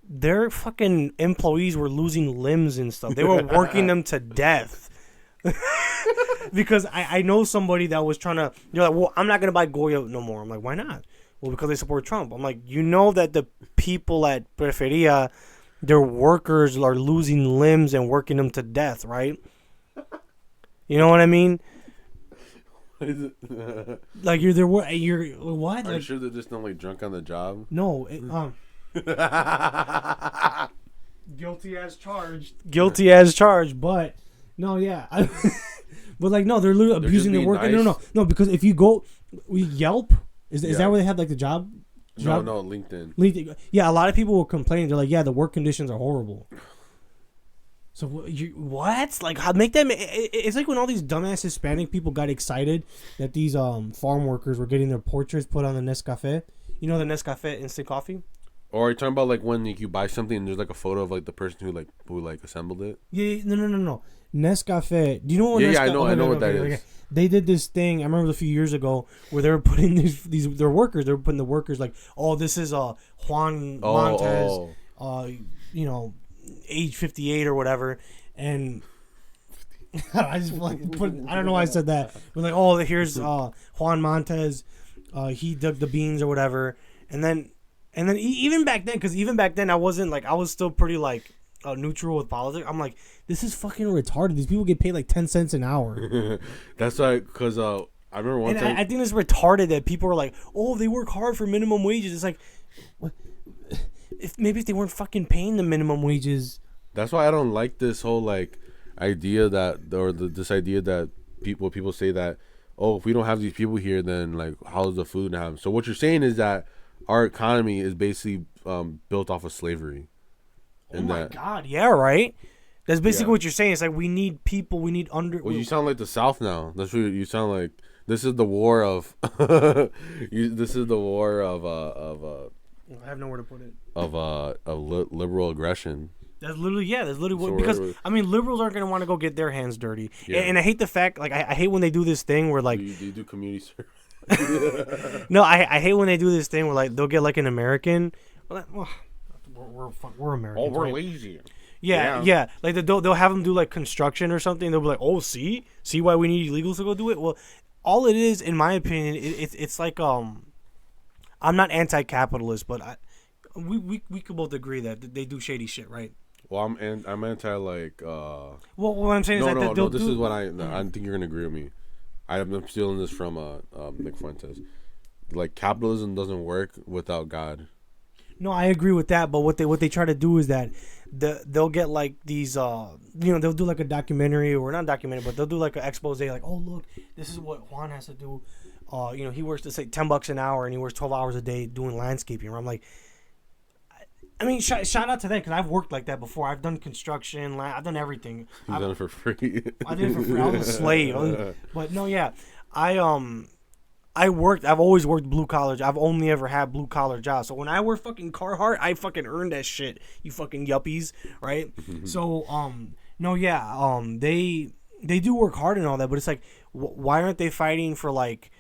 their fucking employees were losing limbs and stuff. They were working them to death. Because I know somebody that was trying to... They're like, well, I'm not going to buy Goya no more. I'm like, why not? Well, because they support Trump. I'm like, you know that the people at Preferia... Their workers are losing limbs and working them to death, right? You know what I mean? Like you're what? Are you Like, sure they're just not like drunk on the job? no, guilty as charged. But no, yeah, but like no, they're literally abusing their work. Nice. No, because if you go, Yelp is that where they have like the job? No, LinkedIn. Yeah, a lot of people were complaining. They're like, yeah, the work conditions are horrible. So what? Like, how make them? It's like when all these dumbass Hispanic people got excited that these farm workers were getting their portraits put on the Nescafe. You know the Nescafe instant coffee. Or are you talking about like when you buy something and there's like a photo of like the person who assembled it? Yeah, no. Nescafe. Do you know what? Yeah, Nescafe? I know what that is. Okay. They did this thing. I remember a few years ago where they were putting their workers. They were putting the workers like, oh, this is Juan Montes, age 58 or whatever, and I just like I don't know why I said that. But like, oh, here's Juan Montes. He dug the beans or whatever, and then even back then, because even back then I wasn't like I was still pretty like neutral with politics. I'm like, this is fucking retarded. These people get paid like 10 cents an hour. That's why, because I remember one time. I think it's retarded that people are like, oh, they work hard for minimum wages. It's like, what? Maybe if they weren't fucking paying the minimum wages. That's why I don't like this whole like idea that, or this idea that people say that, oh, if we don't have these people here, then like how's the food and have. So what you're saying is that our economy is basically built off of slavery. Oh my god, yeah, right. That's basically what you're saying. It's like we need people. We need under. Well, you sound like the South now. That's what you sound like. This is the war of. This is the war of. I have nowhere to put it. Of liberal aggression. That's literally what, because I mean liberals aren't gonna want to go get their hands dirty, and I hate the fact like I hate when they do this thing where like do you do community service? No, I hate when they do this thing where like they'll get like an American. Well, we're Americans. Oh, we're right? lazy. Yeah. Like they'll have them do like construction or something. They'll be like, oh, see why we need illegals to go do it. Well, all it is, in my opinion, it's like I'm not anti-capitalist, but we could both agree that they do shady shit, right? Well, I'm anti like. Well, what I'm saying is that no. This is what I think you're gonna agree with me. I'm stealing this from Nick Fuentes. Like capitalism doesn't work without God. No, I agree with that. But what they try to do is that they'll get like these they'll do like a documentary or not documentary, but they'll do like an expose like, oh look, this is what Juan has to do. He works to say $10 an hour and he works 12 hours a day doing landscaping. I'm like. I mean, shout out to them because I've worked like that before. I've done construction. I've done everything. You've done it for free. I did it for free. I was a slave. But no, yeah, I worked. I've always worked blue collar. I've only ever had blue collar jobs. So when I wear fucking Carhartt, I fucking earned that shit. You fucking yuppies, right? So no, yeah, they do work hard and all that. But it's like, why aren't they fighting for like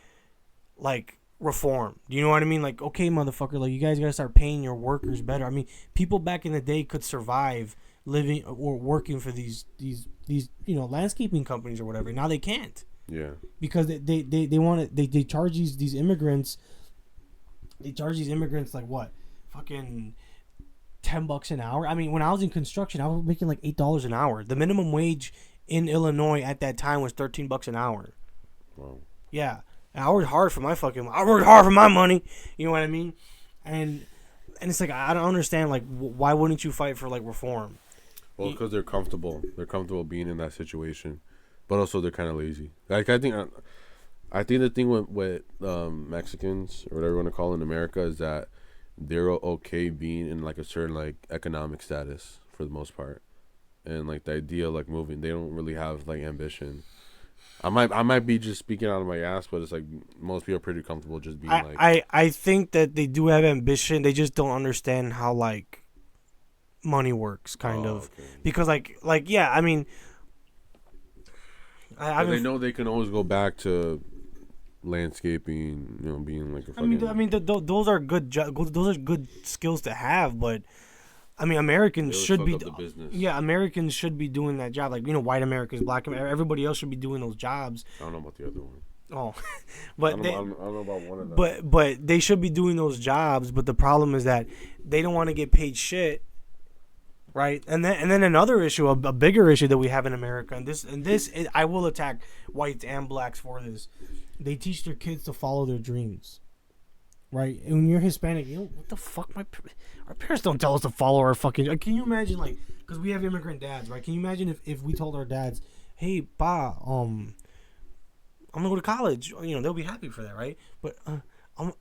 reform? Do you know what I mean? Like, okay, motherfucker, like you guys gotta start paying your workers better. I mean, people back in the day could survive living or working for these landscaping companies or whatever. Now they can't. Yeah. Because they want to they charge these immigrants. They charge these immigrants like what, fucking $10 an hour. I mean, when I was in construction, I was making like $8 an hour. The minimum wage in Illinois at that time was $13 an hour. Wow. Yeah. I worked hard for my money. You know what I mean? And it's like, I don't understand, like, why wouldn't you fight for, like, reform? Well, because they're comfortable. They're comfortable being in that situation. But also, they're kind of lazy. Like, I think the thing with Mexicans, or whatever you want to call it in America, is that they're okay being in, like, a certain, like, economic status for the most part. And, like, the idea of, like, moving, they don't really have, like, ambition. I might be just speaking out of my ass, but it's like most people are pretty comfortable just being I think that they do have ambition. They just don't understand how like money works, kind of. Okay. Because like yeah, I mean, they know they can always go back to landscaping, being like a fucking... I mean, those are good those are good skills to have, but. I mean, Americans should be. Yeah, Americans should be doing that job. Like, white Americans, black Americans, everybody else should be doing those jobs. I don't know about the other one. Oh, but I don't know about one of them. But they should be doing those jobs. But the problem is that they don't want to get paid shit, right? And then another issue, a bigger issue that we have in America, and this I will attack whites and blacks for this. They teach their kids to follow their dreams. Right, and when you're Hispanic, what the fuck? Our parents don't tell us to follow our fucking. Can you imagine, like, because we have immigrant dads, right? Can you imagine if we told our dads, "Hey, pa, I'm gonna go to college," they'll be happy for that, right? But I'm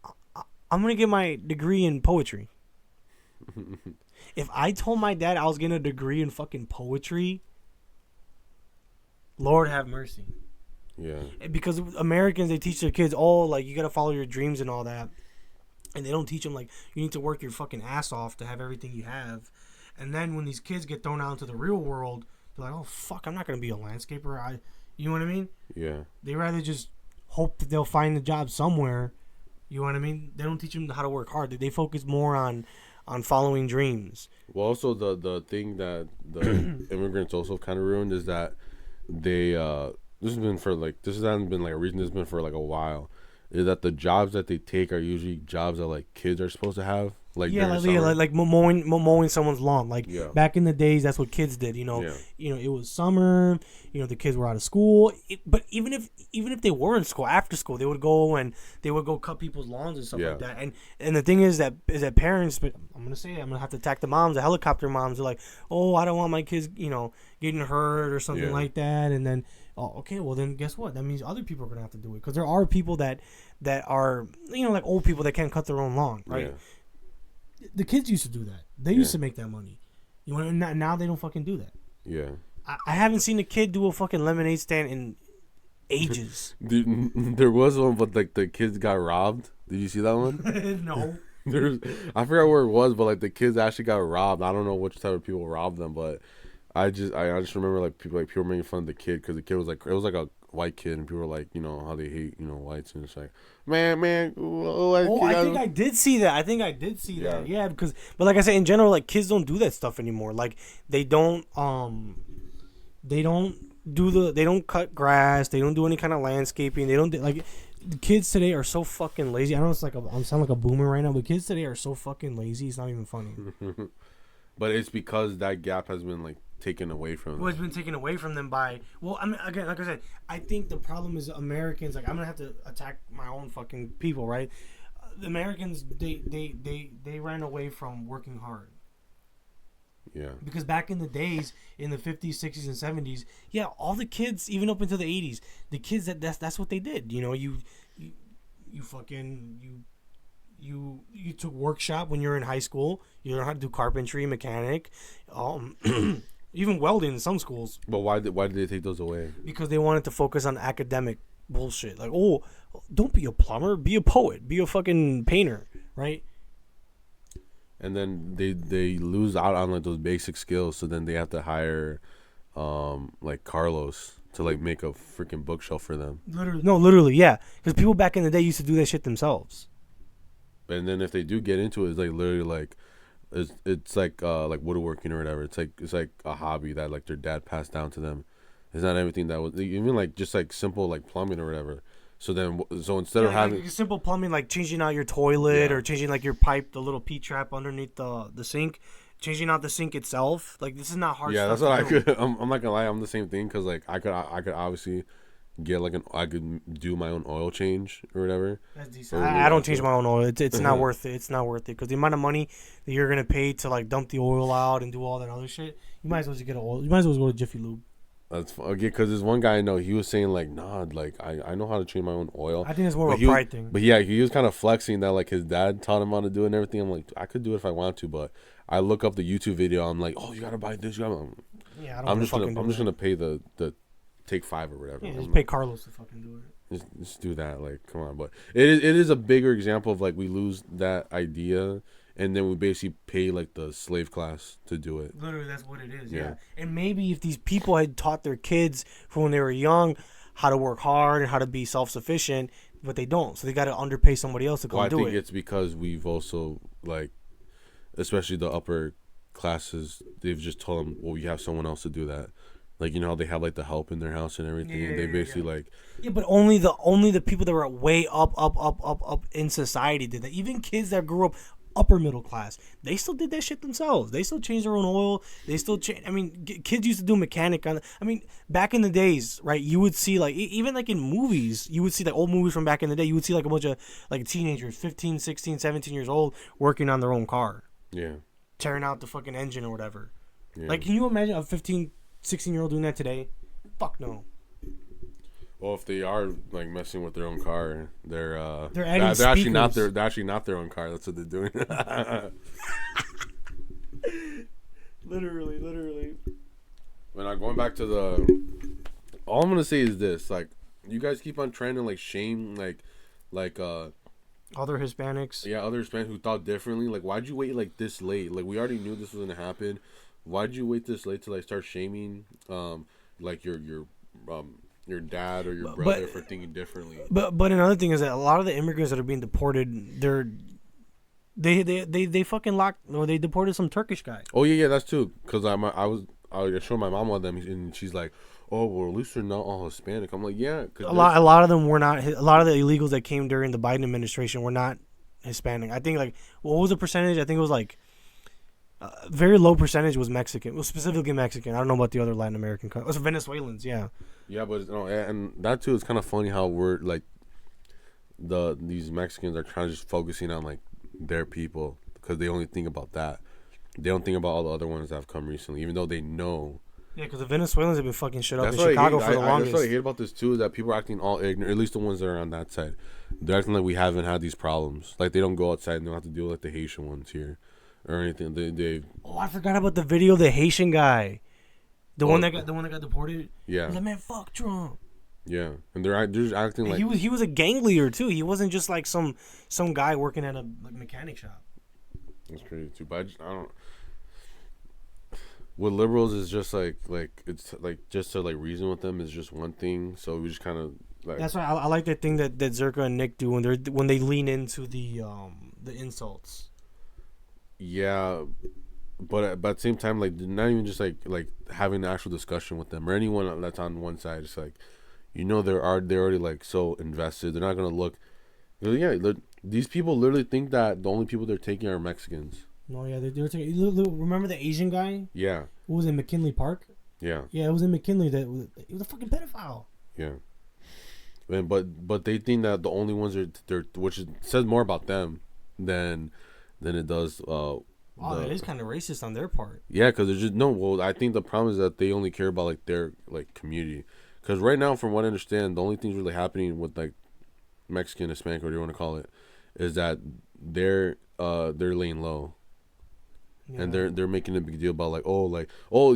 gonna get my degree in poetry. If I told my dad I was getting a degree in fucking poetry, Lord have mercy. Yeah. Because Americans, they teach their kids, like, you gotta follow your dreams and all that. And they don't teach them, like, you need to work your fucking ass off to have everything you have. And then when these kids get thrown out into the real world, they're like, oh, fuck, I'm not going to be a landscaper. You know what I mean? Yeah. They rather just hope that they'll find a job somewhere. You know what I mean? They don't teach them how to work hard. They focus more on following dreams. Well, also, the thing that the immigrants also kind of ruined is that they this has been for like this hasn't been like a reason. This has been for like a while. Is that the jobs that they take are usually jobs that like kids are supposed to have. Like Yeah, during like, yeah, summer. like mowing someone's lawn. Like Yeah. back in the days, that's what kids did. Yeah. It was summer. The kids were out of school. But even if they were in school, after school, they would go cut people's lawns and stuff Yeah. like that. And the thing is that parents, but I'm gonna say it, I'm gonna have to attack the moms, the helicopter moms. Are like, oh, I don't want my kids, getting hurt or something Yeah. like that. And then, oh, okay, well then guess what? That means other people are gonna have to do it because there are people that are like old people that can't cut their own lawn, right? Yeah. The kids used to do that. They used to make that money. Now they don't fucking do that. Yeah. I haven't seen a kid do a fucking lemonade stand in ages. Dude, there was one, but like the kids got robbed. Did you see that one? No. I forgot where it was, but like the kids actually got robbed. I don't know which type of people robbed them, but I just remember like people were making fun of the kid because the kid was like it was like a white kid and people were like how they hate whites and it's like man Oh, I think I did see that. Yeah, but like I said, in general, like kids don't do that stuff anymore. Like they don't they don't cut grass. They don't do any kind of landscaping. They don't like. The kids today are so fucking lazy. I know it's like I'm sounding like a boomer right now, but kids today are so fucking lazy. It's not even funny. But it's because that gap has been like taken away from them. Well, it's been taken away from them by. Well, I mean, again, like I said, I think the problem is Americans. Like, I'm gonna have to attack my own fucking people, right? The Americans, they ran away from working hard. Yeah. Because back in the days, in the 50s, 60s, and 70s, yeah, all the kids, even up into the 80s, the kids that's what they did. You took workshop when you were in high school. You learned how to do carpentry, mechanic, even welding in some schools. But why did they take those away? Because they wanted to focus on academic bullshit. Like, oh, don't be a plumber, be a poet, be a fucking painter, right? And then they lose out on like those basic skills, so then they have to hire like Carlos to like make a freaking bookshelf for them. Literally, yeah. Because people back in the day used to do that shit themselves. And then if they do get into it, it's like literally like it's like woodworking or whatever. It's like a hobby that like their dad passed down to them. It's not everything that was even like just like simple like plumbing or whatever. So instead of having like simple plumbing, like changing out your toilet or changing like your pipe, the little P trap underneath the sink, changing out the sink itself. Like this is not hard. Yeah, that's what I could. I'm not gonna lie. I'm the same thing because like I could obviously get like I could do my own oil change or whatever. That's decent. I don't change my own oil. It's not worth it. It's not worth it because the amount of money that you're gonna pay to like dump the oil out and do all that other shit, you might as well just get oil. You might as well go to Jiffy Lube. That's okay, because there's one guy I know. He was saying like, nah, like I know how to change my own oil. I think it's more of a pride thing. But yeah, he was kind of flexing that like his dad taught him how to do it and everything. I'm like, I could do it if I want to, but I look up the YouTube video. I'm like, oh, you gotta buy this. I'm just gonna pay the take 5 or whatever. Yeah, just pay Carlos to fucking do it. Just do that. Like, come on. But it is a bigger example of like we lose that idea. And then we basically pay like the slave class to do it. Literally, that's what it is. Yeah. And maybe if these people had taught their kids from when they were young how to work hard and how to be self-sufficient, but they don't. So they got to underpay somebody else to come do it. I think it's because we've also like, especially the upper classes, they've just told them, well, you have someone else to do that. Like, you know how they have like the help in their house and everything. Yeah, and they basically like. Yeah, but only the people that were way up in society did that. Even kids that grew up upper middle class, they still did that shit themselves. They still changed their own oil. They still kids used to do mechanic on. Back in the days, right? You would see like even like in movies, you would see like old movies from back in the day. You would see like a bunch of like teenagers, 15, 16, 17 years old, working on their own car. Yeah. Tearing out the fucking engine or whatever. Yeah. Like, can you imagine a 15, 16-year-old doing that today? Fuck no. Well, if they are like messing with their own car, they're actually not their own car. That's what they're doing. Literally. When I'm going back to all I'm gonna say is this: like, you guys keep on trying to like shame other Hispanics. Yeah, other Hispanics who thought differently. Like, why'd you wait like this late? Like, we already knew this was gonna happen. Why'd you wait this late to like start shaming like your dad or your brother for thinking differently? But another thing is that a lot of the immigrants that are being deported, they fucking locked or they deported some Turkish guy. Oh yeah, that's true. Cause I showed my mom one of them and she's like, oh well, at least they're not all Hispanic. I'm like, yeah, A lot of them were not. A lot of the illegals that came during the Biden administration were not Hispanic. I think like what was the percentage? I think it was like very low percentage was Mexican. It was specifically Mexican. I don't know about the other Latin American countries. It was Venezuelans, yeah. Yeah, but no, and that too is kind of funny how we're like these Mexicans are kind of just focusing on like their people because they only think about that. They don't think about all the other ones that have come recently, even though they know. Yeah, because the Venezuelans have been fucking shit up That's in what Chicago I hate. for the longest. That's what I hate about this too is that people are acting all ignorant. At least the ones that are on that side, they're acting like we haven't had these problems. Like they don't go outside and they don't have to deal with the Haitian ones here, or anything. They Oh, I forgot about the video of the Haitian guy, the one that got deported. Yeah. He's like, man, fuck Trump. Yeah, and they're just acting like He was a gang leader too. He wasn't just like some guy working at a mechanic shop. That's crazy too. But I don't. With liberals is just like it's like just to like reason with them is just one thing. So we just kind of like. That's why I like that thing that Zerka and Nick do when they lean into the insults. Yeah, but at the same time, like not even just like having an actual discussion with them or anyone that's on one side. It's like, they're already like so invested. They're not gonna look. Yeah, these people literally think that the only people they're taking are Mexicans. No, yeah, they were taking. Remember the Asian guy? Yeah. Who was in McKinley Park? Yeah. Yeah, it was in McKinley he was a fucking pedophile. Yeah. And, but they think that the only ones which says more about them than it does. Wow, that is kind of racist on their part. Yeah, because there's just no. Well, I think the problem is that they only care about like their like community. Because right now, from what I understand, the only things really happening with like Mexican, Hispanic, whatever you want to call it, is that they're laying low. Yeah. And they're making a big deal about like,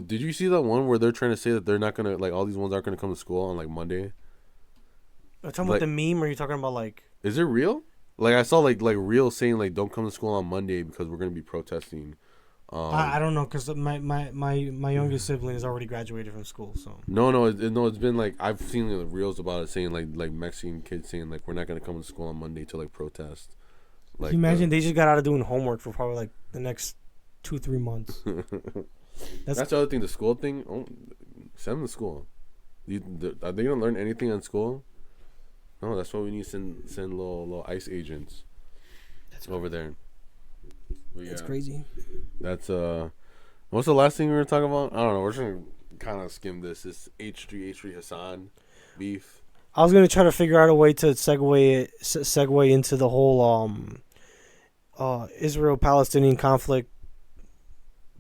did you see that one where they're trying to say that they're not gonna like all these ones aren't gonna come to school on like Monday? Are you talking about the meme, or are you talking about like? Is it real? Like I saw like real saying like don't come to school on Monday because we're gonna be protesting. I don't know because my youngest sibling has already graduated from school, so. No, it's been like I've seen like, reels about it saying like Mexican kids saying like we're not gonna come to school on Monday to like protest. Like, can you imagine they just got out of doing homework for probably like the next 2-3 months. That's the other thing. The school thing. Send them to school. Are they gonna learn anything in school? No, that's why we need to send little ICE agents. That's over there. But that's crazy. That's what's the last thing we were talking about? I don't know. We're just gonna kind of skim this. This H3 Hassan beef. I was gonna try to figure out a way to segue into the whole Israel-Palestinian conflict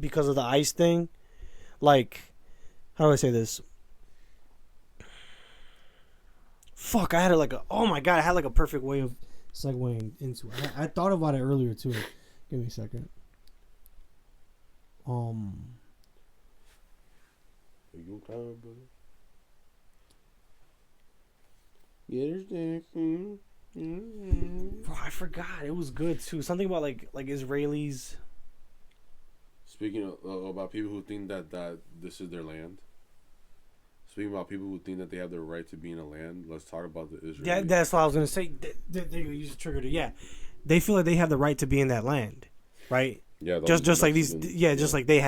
because of the ICE thing. Like, how do I say this? Fuck, I had I had like a perfect way of segueing into it. I thought about it earlier too. Give me a second. Are you tired, brother? Bro, I forgot. It was good too. Something about like Israelis. Speaking of, about people who think that this is their land. Speaking about people who think that they have the right to be in a land, let's talk about the Israelis. Yeah, that's what I was gonna say. They use triggered it. Yeah, they feel like they have the right to be in that land, right? Yeah, just like these. Yeah, just like they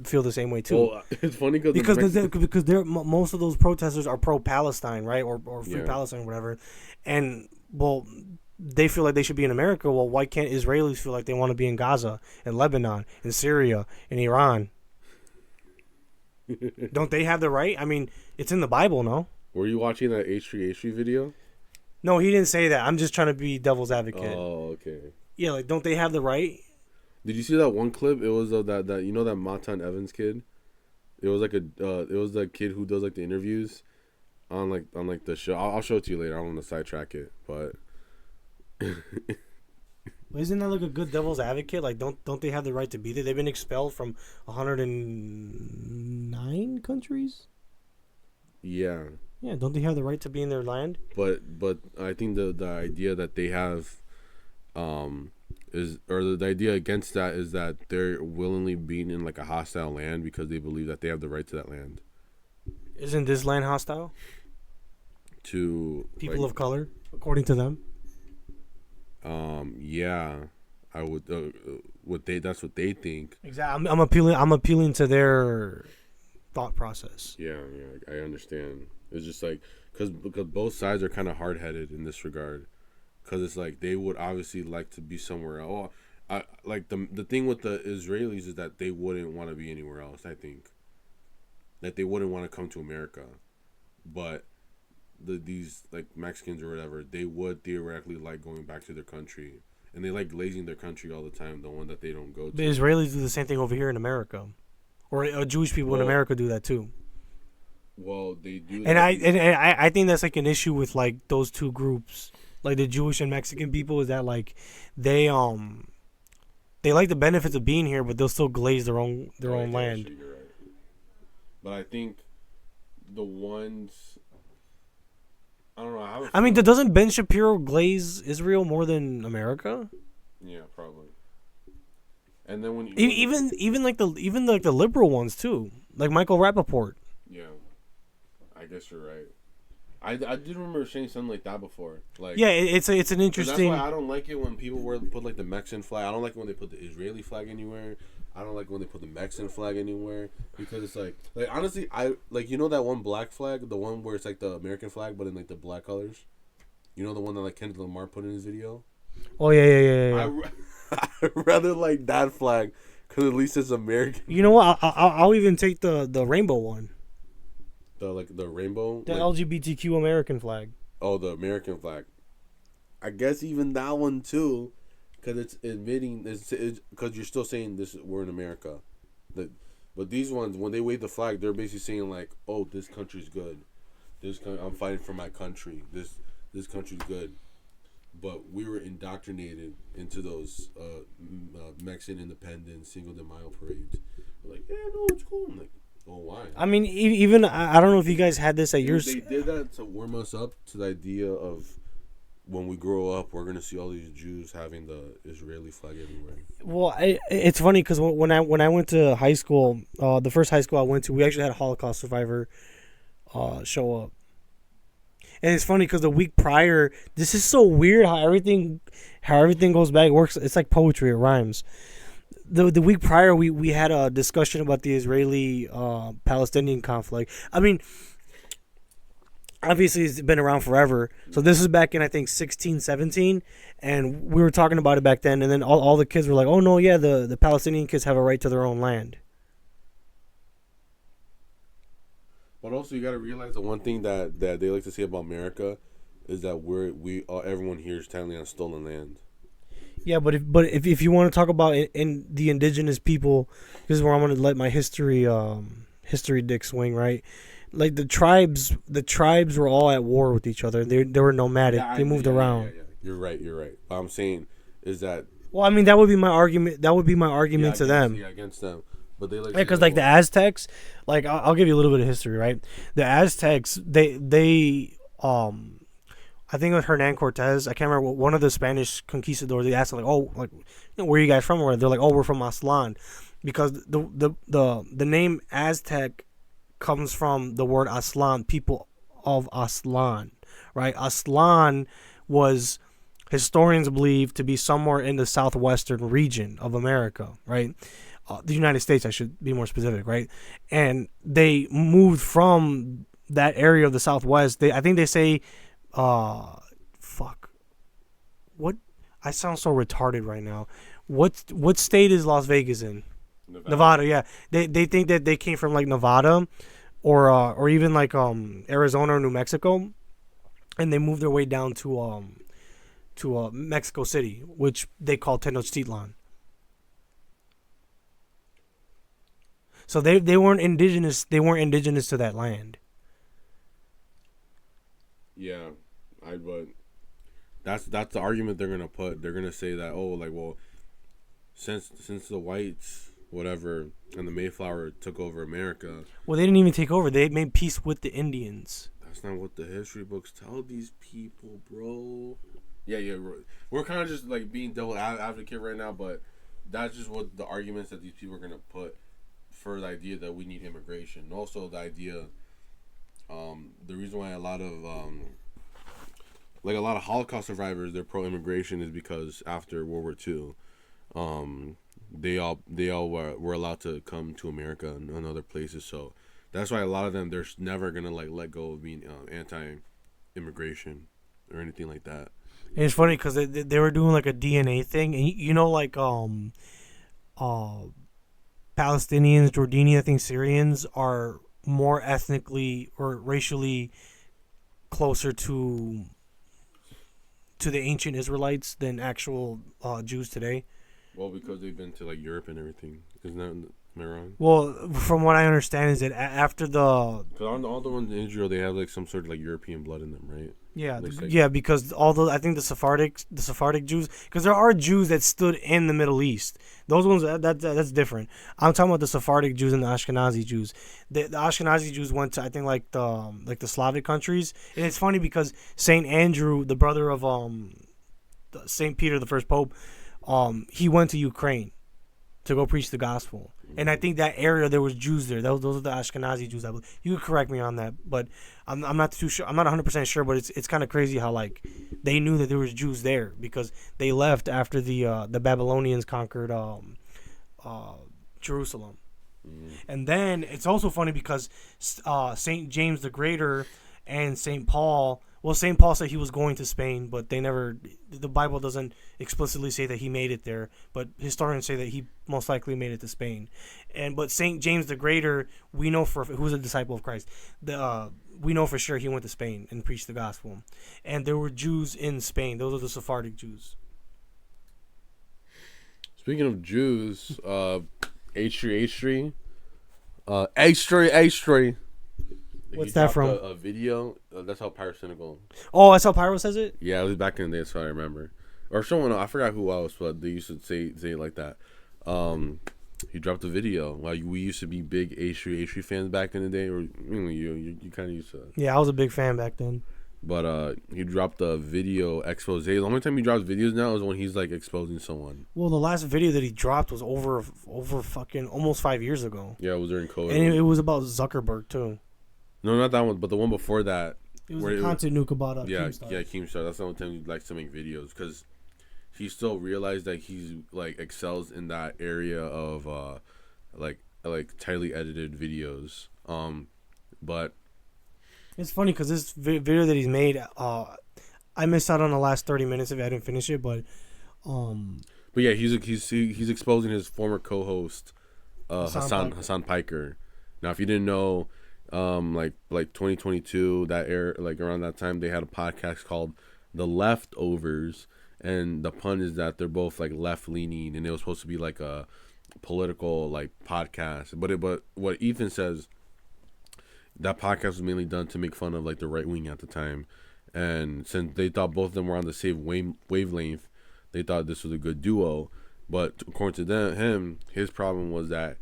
feel the same way too. Well, it's funny because they're most of those protesters are pro-Palestine, right, or free Palestine, or whatever, and well, they feel like they should be in America. Well, why can't Israelis feel like they want to be in Gaza, in Lebanon, in Syria, in Iran? Don't they have the right? I mean, it's in the Bible, no? Were you watching that H3 video? No, he didn't say that. I'm just trying to be devil's advocate. Oh, okay. Yeah, like, don't they have the right? Did you see that one clip? It was that that Matan Evans kid. It was like it was the kid who does like the interviews on the show. I'll show it to you later. I don't want to sidetrack it, but. Isn't that like a good devil's advocate? Like, don't they have the right to be there? They've been expelled from 109 countries. Yeah. Yeah, don't they have the right to be in their land? But I think the idea that they have, the idea against that is that they're willingly being in like a hostile land because they believe that they have the right to that land. Isn't this land hostile? To people of color, according to them. Yeah, I would. That's what they think. Exactly. I'm appealing to their thought process. Yeah, I understand. It's just like because both sides are kind of hard headed in this regard. Because it's like they would obviously like to be somewhere else. Like the thing with the Israelis is that they wouldn't want to be anywhere else. I think that they wouldn't want to come to America, but these like Mexicans or whatever, they would theoretically like going back to their country, and they like glazing their country all the time. The one that they don't go to. The Israelis do the same thing over here in America, or Jewish people in America do that too. Well, they do. And I think that's like an issue with like those two groups, like the Jewish and Mexican people, is that like they like the benefits of being here, but they'll still glaze their own land. Actually, you're right. But I think the ones, I don't know. I mean, doesn't Ben Shapiro glaze Israel more than America? Yeah, probably. And then when even the liberal ones too, like Michael Rappaport. Yeah, I guess you're right. I did remember saying something like that before. Like, yeah, it's an interesting. That's why I don't like it when people put like the Mexican flag. I don't like it when they put the Israeli flag anywhere. I don't like when they put the Mexican flag anywhere, because it's like honestly, I like, you know that one black flag, the one where it's like the American flag but in like the black colors. You know the one that like Kendrick Lamar put in his video. Oh yeah. I'd rather like that flag because at least it's American. You know what? I'll even take the rainbow one. The rainbow? The LGBTQ American flag. Oh, the American flag. I guess even that one too, because it's admitting, because you're still saying this, we're in America. But these ones, when they wave the flag, they're basically saying like, oh, this country's good. I'm fighting for my country. This country's good. But we were indoctrinated into those Mexican independence, Cinco de Mayo parades. We're like, yeah, no, it's cool. I'm like, oh, why? I mean, even I don't know if you guys had this at yours. They did that to warm us up to the idea of when we grow up, we're gonna see all these Jews having the Israeli flag everywhere. Well, it's funny because when I went to high school, the first high school I went to, we actually had a Holocaust survivor show up. And it's funny because the week prior, this is so weird how everything goes back. It works. It's like poetry. It rhymes. The week prior, we had a discussion about the Israeli Palestinian conflict. I mean, obviously it's been around forever. So this is back in, I think, 16, 17, and we were talking about it back then. And then all the kids were like, "Oh no, yeah, the Palestinian kids have a right to their own land." But also, you got to realize the one thing that they like to say about America is that everyone here is technically on stolen land. Yeah, but if you want to talk about in the indigenous people, this is where I'm going to let my history dick swing, right? Like the tribes were all at war with each other. They were nomadic. They moved around. Yeah. You're right. What I'm saying is that. Well, I mean, that would be my argument. That would be my argument to them. Yeah, against them. But they like, because like the Aztecs, like I'll give you a little bit of history, right? The Aztecs, they I think it was Hernan Cortez. I can't remember, one of the Spanish conquistadors. They asked like, "Oh, like, where are you guys from?" Or they're like, "Oh, we're from Aztlan," because the name Aztec comes from the word Aztlan, people of Aztlan, right? Aztlan was, historians believe, to be somewhere in the southwestern region of America, right? The United States, I should be more specific, right? And they moved from that area of the Southwest. I think they say, fuck. What? I sound so retarded right now. What state is Las Vegas in? Nevada, yeah. They think that they came from like Nevada, or even like Arizona or New Mexico, and they moved their way down to Mexico City, which they call Tenochtitlan. So they weren't indigenous. They weren't indigenous to that land. Yeah, but that's the argument they're gonna put. They're gonna say that, oh, like, well, since the whites, whatever, and the Mayflower took over America. Well, they didn't even take over. They made peace with the Indians. That's not what the history books tell these people, bro. Yeah. We're kind of just like being devil advocate right now, but that's just what the arguments that these people are gonna put for the idea that we need immigration. And also the idea, the reason why a lot of Holocaust survivors, they're pro-immigration, is because after World War II, they all were allowed to come to America and other places. So That's why a lot of them they're never gonna like let go of being anti-immigration or anything like that. And it's funny because they were doing like a DNA thing, and you know, like uh, Palestinians, Jordanian, I think Syrians are more ethnically or racially closer to the ancient Israelites than actual Jews today. Well, because they've been to like Europe and everything, isn't that? Am I wrong? Well, from what I understand, is that after the Because all the ones in Israel, they have like some sort of like European blood in them, right? yeah Like, like yeah because all the I think the Sephardic Jews, because there are Jews that stood in the Middle East. Those ones that's different. I'm talking about the Sephardic Jews and the Ashkenazi Jews. The Ashkenazi Jews went to I think like the Slavic countries, and it's funny because Saint Andrew, the brother of Saint Peter, the first pope, he went to Ukraine to go preach the gospel. And I think that area there was Jews there. Those are the Ashkenazi Jews. You could correct me on that, but I'm not too sure. I'm not 100% sure, but it's kind of crazy how like they knew that there was Jews there because they left after the Babylonians conquered Jerusalem. And then it's also funny because Saint James the Greater and Saint Paul. Well, Saint Paul said he was going to Spain, but they never. The Bible doesn't explicitly say that he made it there, but historians say that he most likely made it to Spain. But Saint James the Greater, we know who was a disciple of Christ. We know for sure he went to Spain and preached the gospel, and there were Jews in Spain. Those are the Sephardic Jews. Speaking of Jews, H3, H3. What's that from? A video. That's how Pyrocynical. Oh, that's how Pyro says it? Yeah, it was back in the day, so I remember. Or someone, I forgot who else, but they used to say it like that. He dropped a video. Like we used to be big H3 fans back in the day, or you kind of used to. Yeah, I was a big fan back then. But he dropped a video expose. The only time he drops videos now is when he's like exposing someone. Well, the last video that he dropped was over fucking almost 5 years ago. Yeah, it was during COVID. And it was about Zuckerberg too. No, not that one, but the one before that. It was a content nuke about Keemstar. Yeah, Keemstar. That's the only time he likes to make videos because he still realized that he's like excels in that area of like tightly edited videos. But it's funny because this video that he's made, I missed out on the last 30 minutes if I didn't finish it, but yeah, he's exposing his former co-host, Hassan Piker. Now, if you didn't know, like 2022, that era, like around that time, they had a podcast called The Leftovers, and the pun is that they're both like left leaning, and it was supposed to be like a political like podcast. But what Ethan says, that podcast was mainly done to make fun of like the right wing at the time, and since they thought both of them were on the same wavelength, they thought this was a good duo. But according to him, his problem was that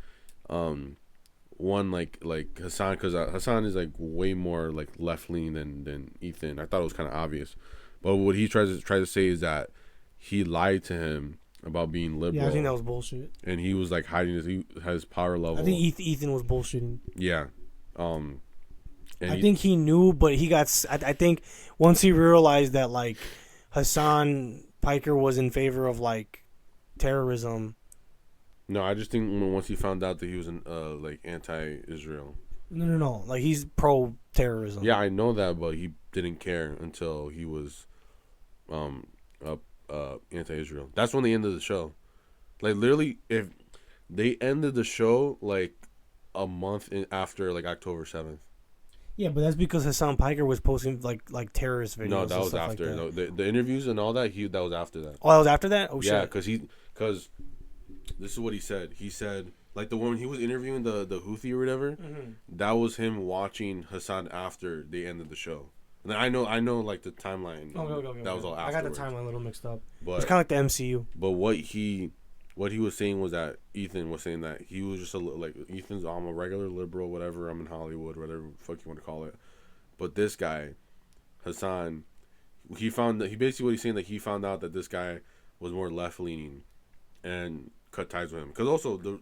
one like Hassan, because Hassan is like way more like left leaning than Ethan. I thought it was kind of obvious, but what he tries to say is that he lied to him about being liberal. Yeah, I think that was bullshit. And he was like hiding his power level. I think Ethan was bullshitting. Yeah. I think he knew, but he got. I think once he realized that like Hassan Piker was in favor of like terrorism. No, I just think once he found out that he was like anti-Israel. No. Like he's pro-terrorism. Yeah, I know that, but he didn't care until he was anti-Israel. That's when they ended the show. Like literally, if they ended the show like a month after like October 7th. Yeah, but that's because Hassan Piker was posting like terrorist videos. No, that was after. Like that. No, the interviews and all that. That was after that. Oh, that was after that. Oh shit. Yeah, because this is what he said. He said like the one he was interviewing the Houthi or whatever. Mm-hmm. That was him watching Hassan after they ended the show. And then I know like the timeline. Okay. That was all after. I got the timeline a little mixed up. But it's kind of like the MCU. But what he was saying was that Ethan was saying that he was just like Ethan's. I'm a regular liberal, whatever. I'm in Hollywood, whatever the fuck you want to call it. But this guy, Hassan, he basically what he's saying that he found out that this guy was more left leaning, and cut ties with him. Because also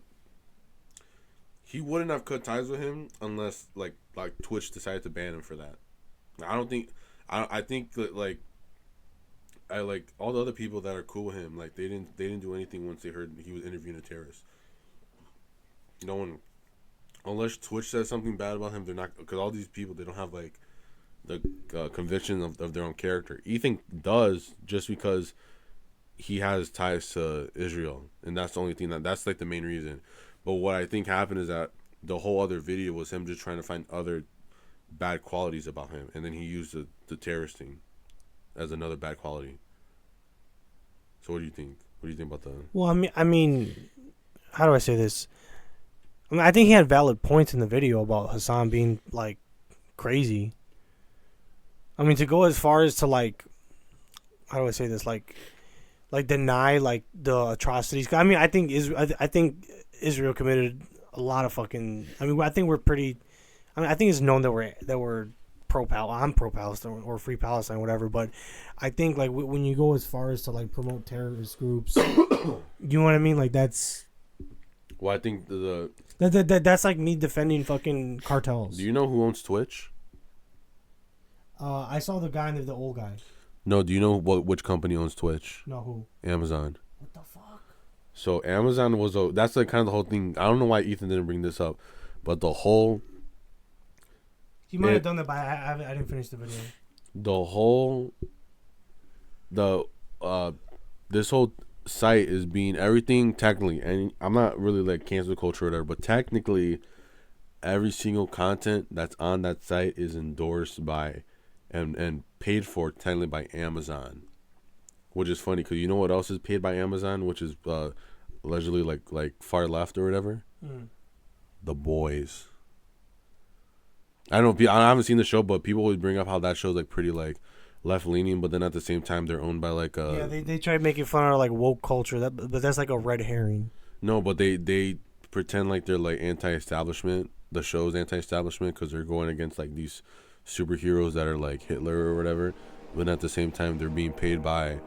he wouldn't have cut ties with him unless like Twitch decided to ban him for that. I think that like. I like all the other people that are cool with him. Like they didn't do anything once they heard he was interviewing a terrorist. No one unless Twitch says something bad about him, they're not, because all these people, they don't have like the conviction of their own character. Ethan does, just because he has ties to Israel, and that's the only thing that's like the main reason. But what I think happened is that the whole other video was him just trying to find other bad qualities about him, and then he used the terrorist thing as another bad quality. So what do you think? What do you think about that? Well, I mean, how do I say this? I mean, I think he had valid points in the video about Hassan being like crazy. I mean, to go as far as to like, how do I say this? Like deny like the atrocities. I mean, I think Israel committed a lot of fucking. I mean, I think we're pretty. I mean, I think it's known that we're I'm pro Palestine or free Palestine, whatever. But I think like when you go as far as to like promote terrorist groups, you know what I mean? Like that's. Well, I think that's like me defending fucking cartels. Do you know who owns Twitch? I saw the guy and the old guy. No, do you know which company owns Twitch? No, who? Amazon. What the fuck? So Amazon that's like kind of the whole thing. I don't know why Ethan didn't bring this up, but the whole. He might have done that, but I didn't finish the video. This whole site is being everything technically, and I'm not really like cancel culture or whatever, but technically, every single content that's on that site is endorsed by, and paid for technically by Amazon, which is funny because you know what else is paid by Amazon, which is allegedly like far left or whatever. The Boys. I don't know. I haven't seen the show, but people always bring up how that show's like pretty like left leaning, but then at the same time they're owned by like a. Yeah, they try making fun of like woke culture, but that's like a red herring. No, but they pretend like they're like anti-establishment. The show's anti-establishment because they're going against like these superheroes that are like Hitler or whatever, but at the same time they're being paid by,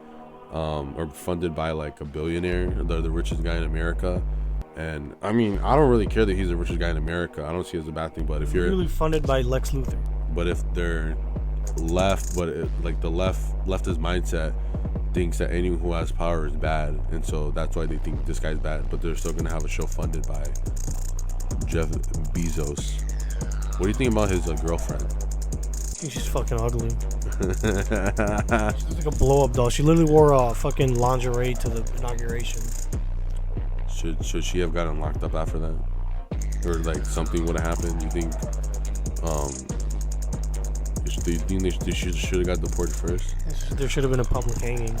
or funded by like a billionaire, the richest guy in America. And I mean, I don't really care that he's the richest guy in America. I don't see it as a bad thing. But if you're really funded by Lex Luthor. But if they're left, like the leftist mindset thinks that anyone who has power is bad, and so that's why they think this guy's bad. But they're still gonna have a show funded by Jeff Bezos. What do you think about his girlfriend? I think she's fucking ugly. She's like a blow up doll. She literally wore fucking lingerie to the inauguration. Should she have gotten locked up after that, or like something would have happened? You think? Do you think they should have got deported first? There should have been a public hanging.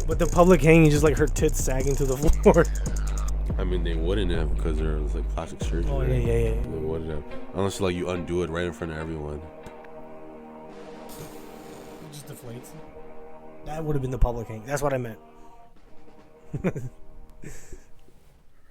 But the public hanging just like her tits sagging to the floor. I mean, they wouldn't have because there was like plastic surgery. Oh yeah. They wouldn't have, unless like you undo it right in front of everyone. It just deflates. That would have been the public hanging. That's what I meant.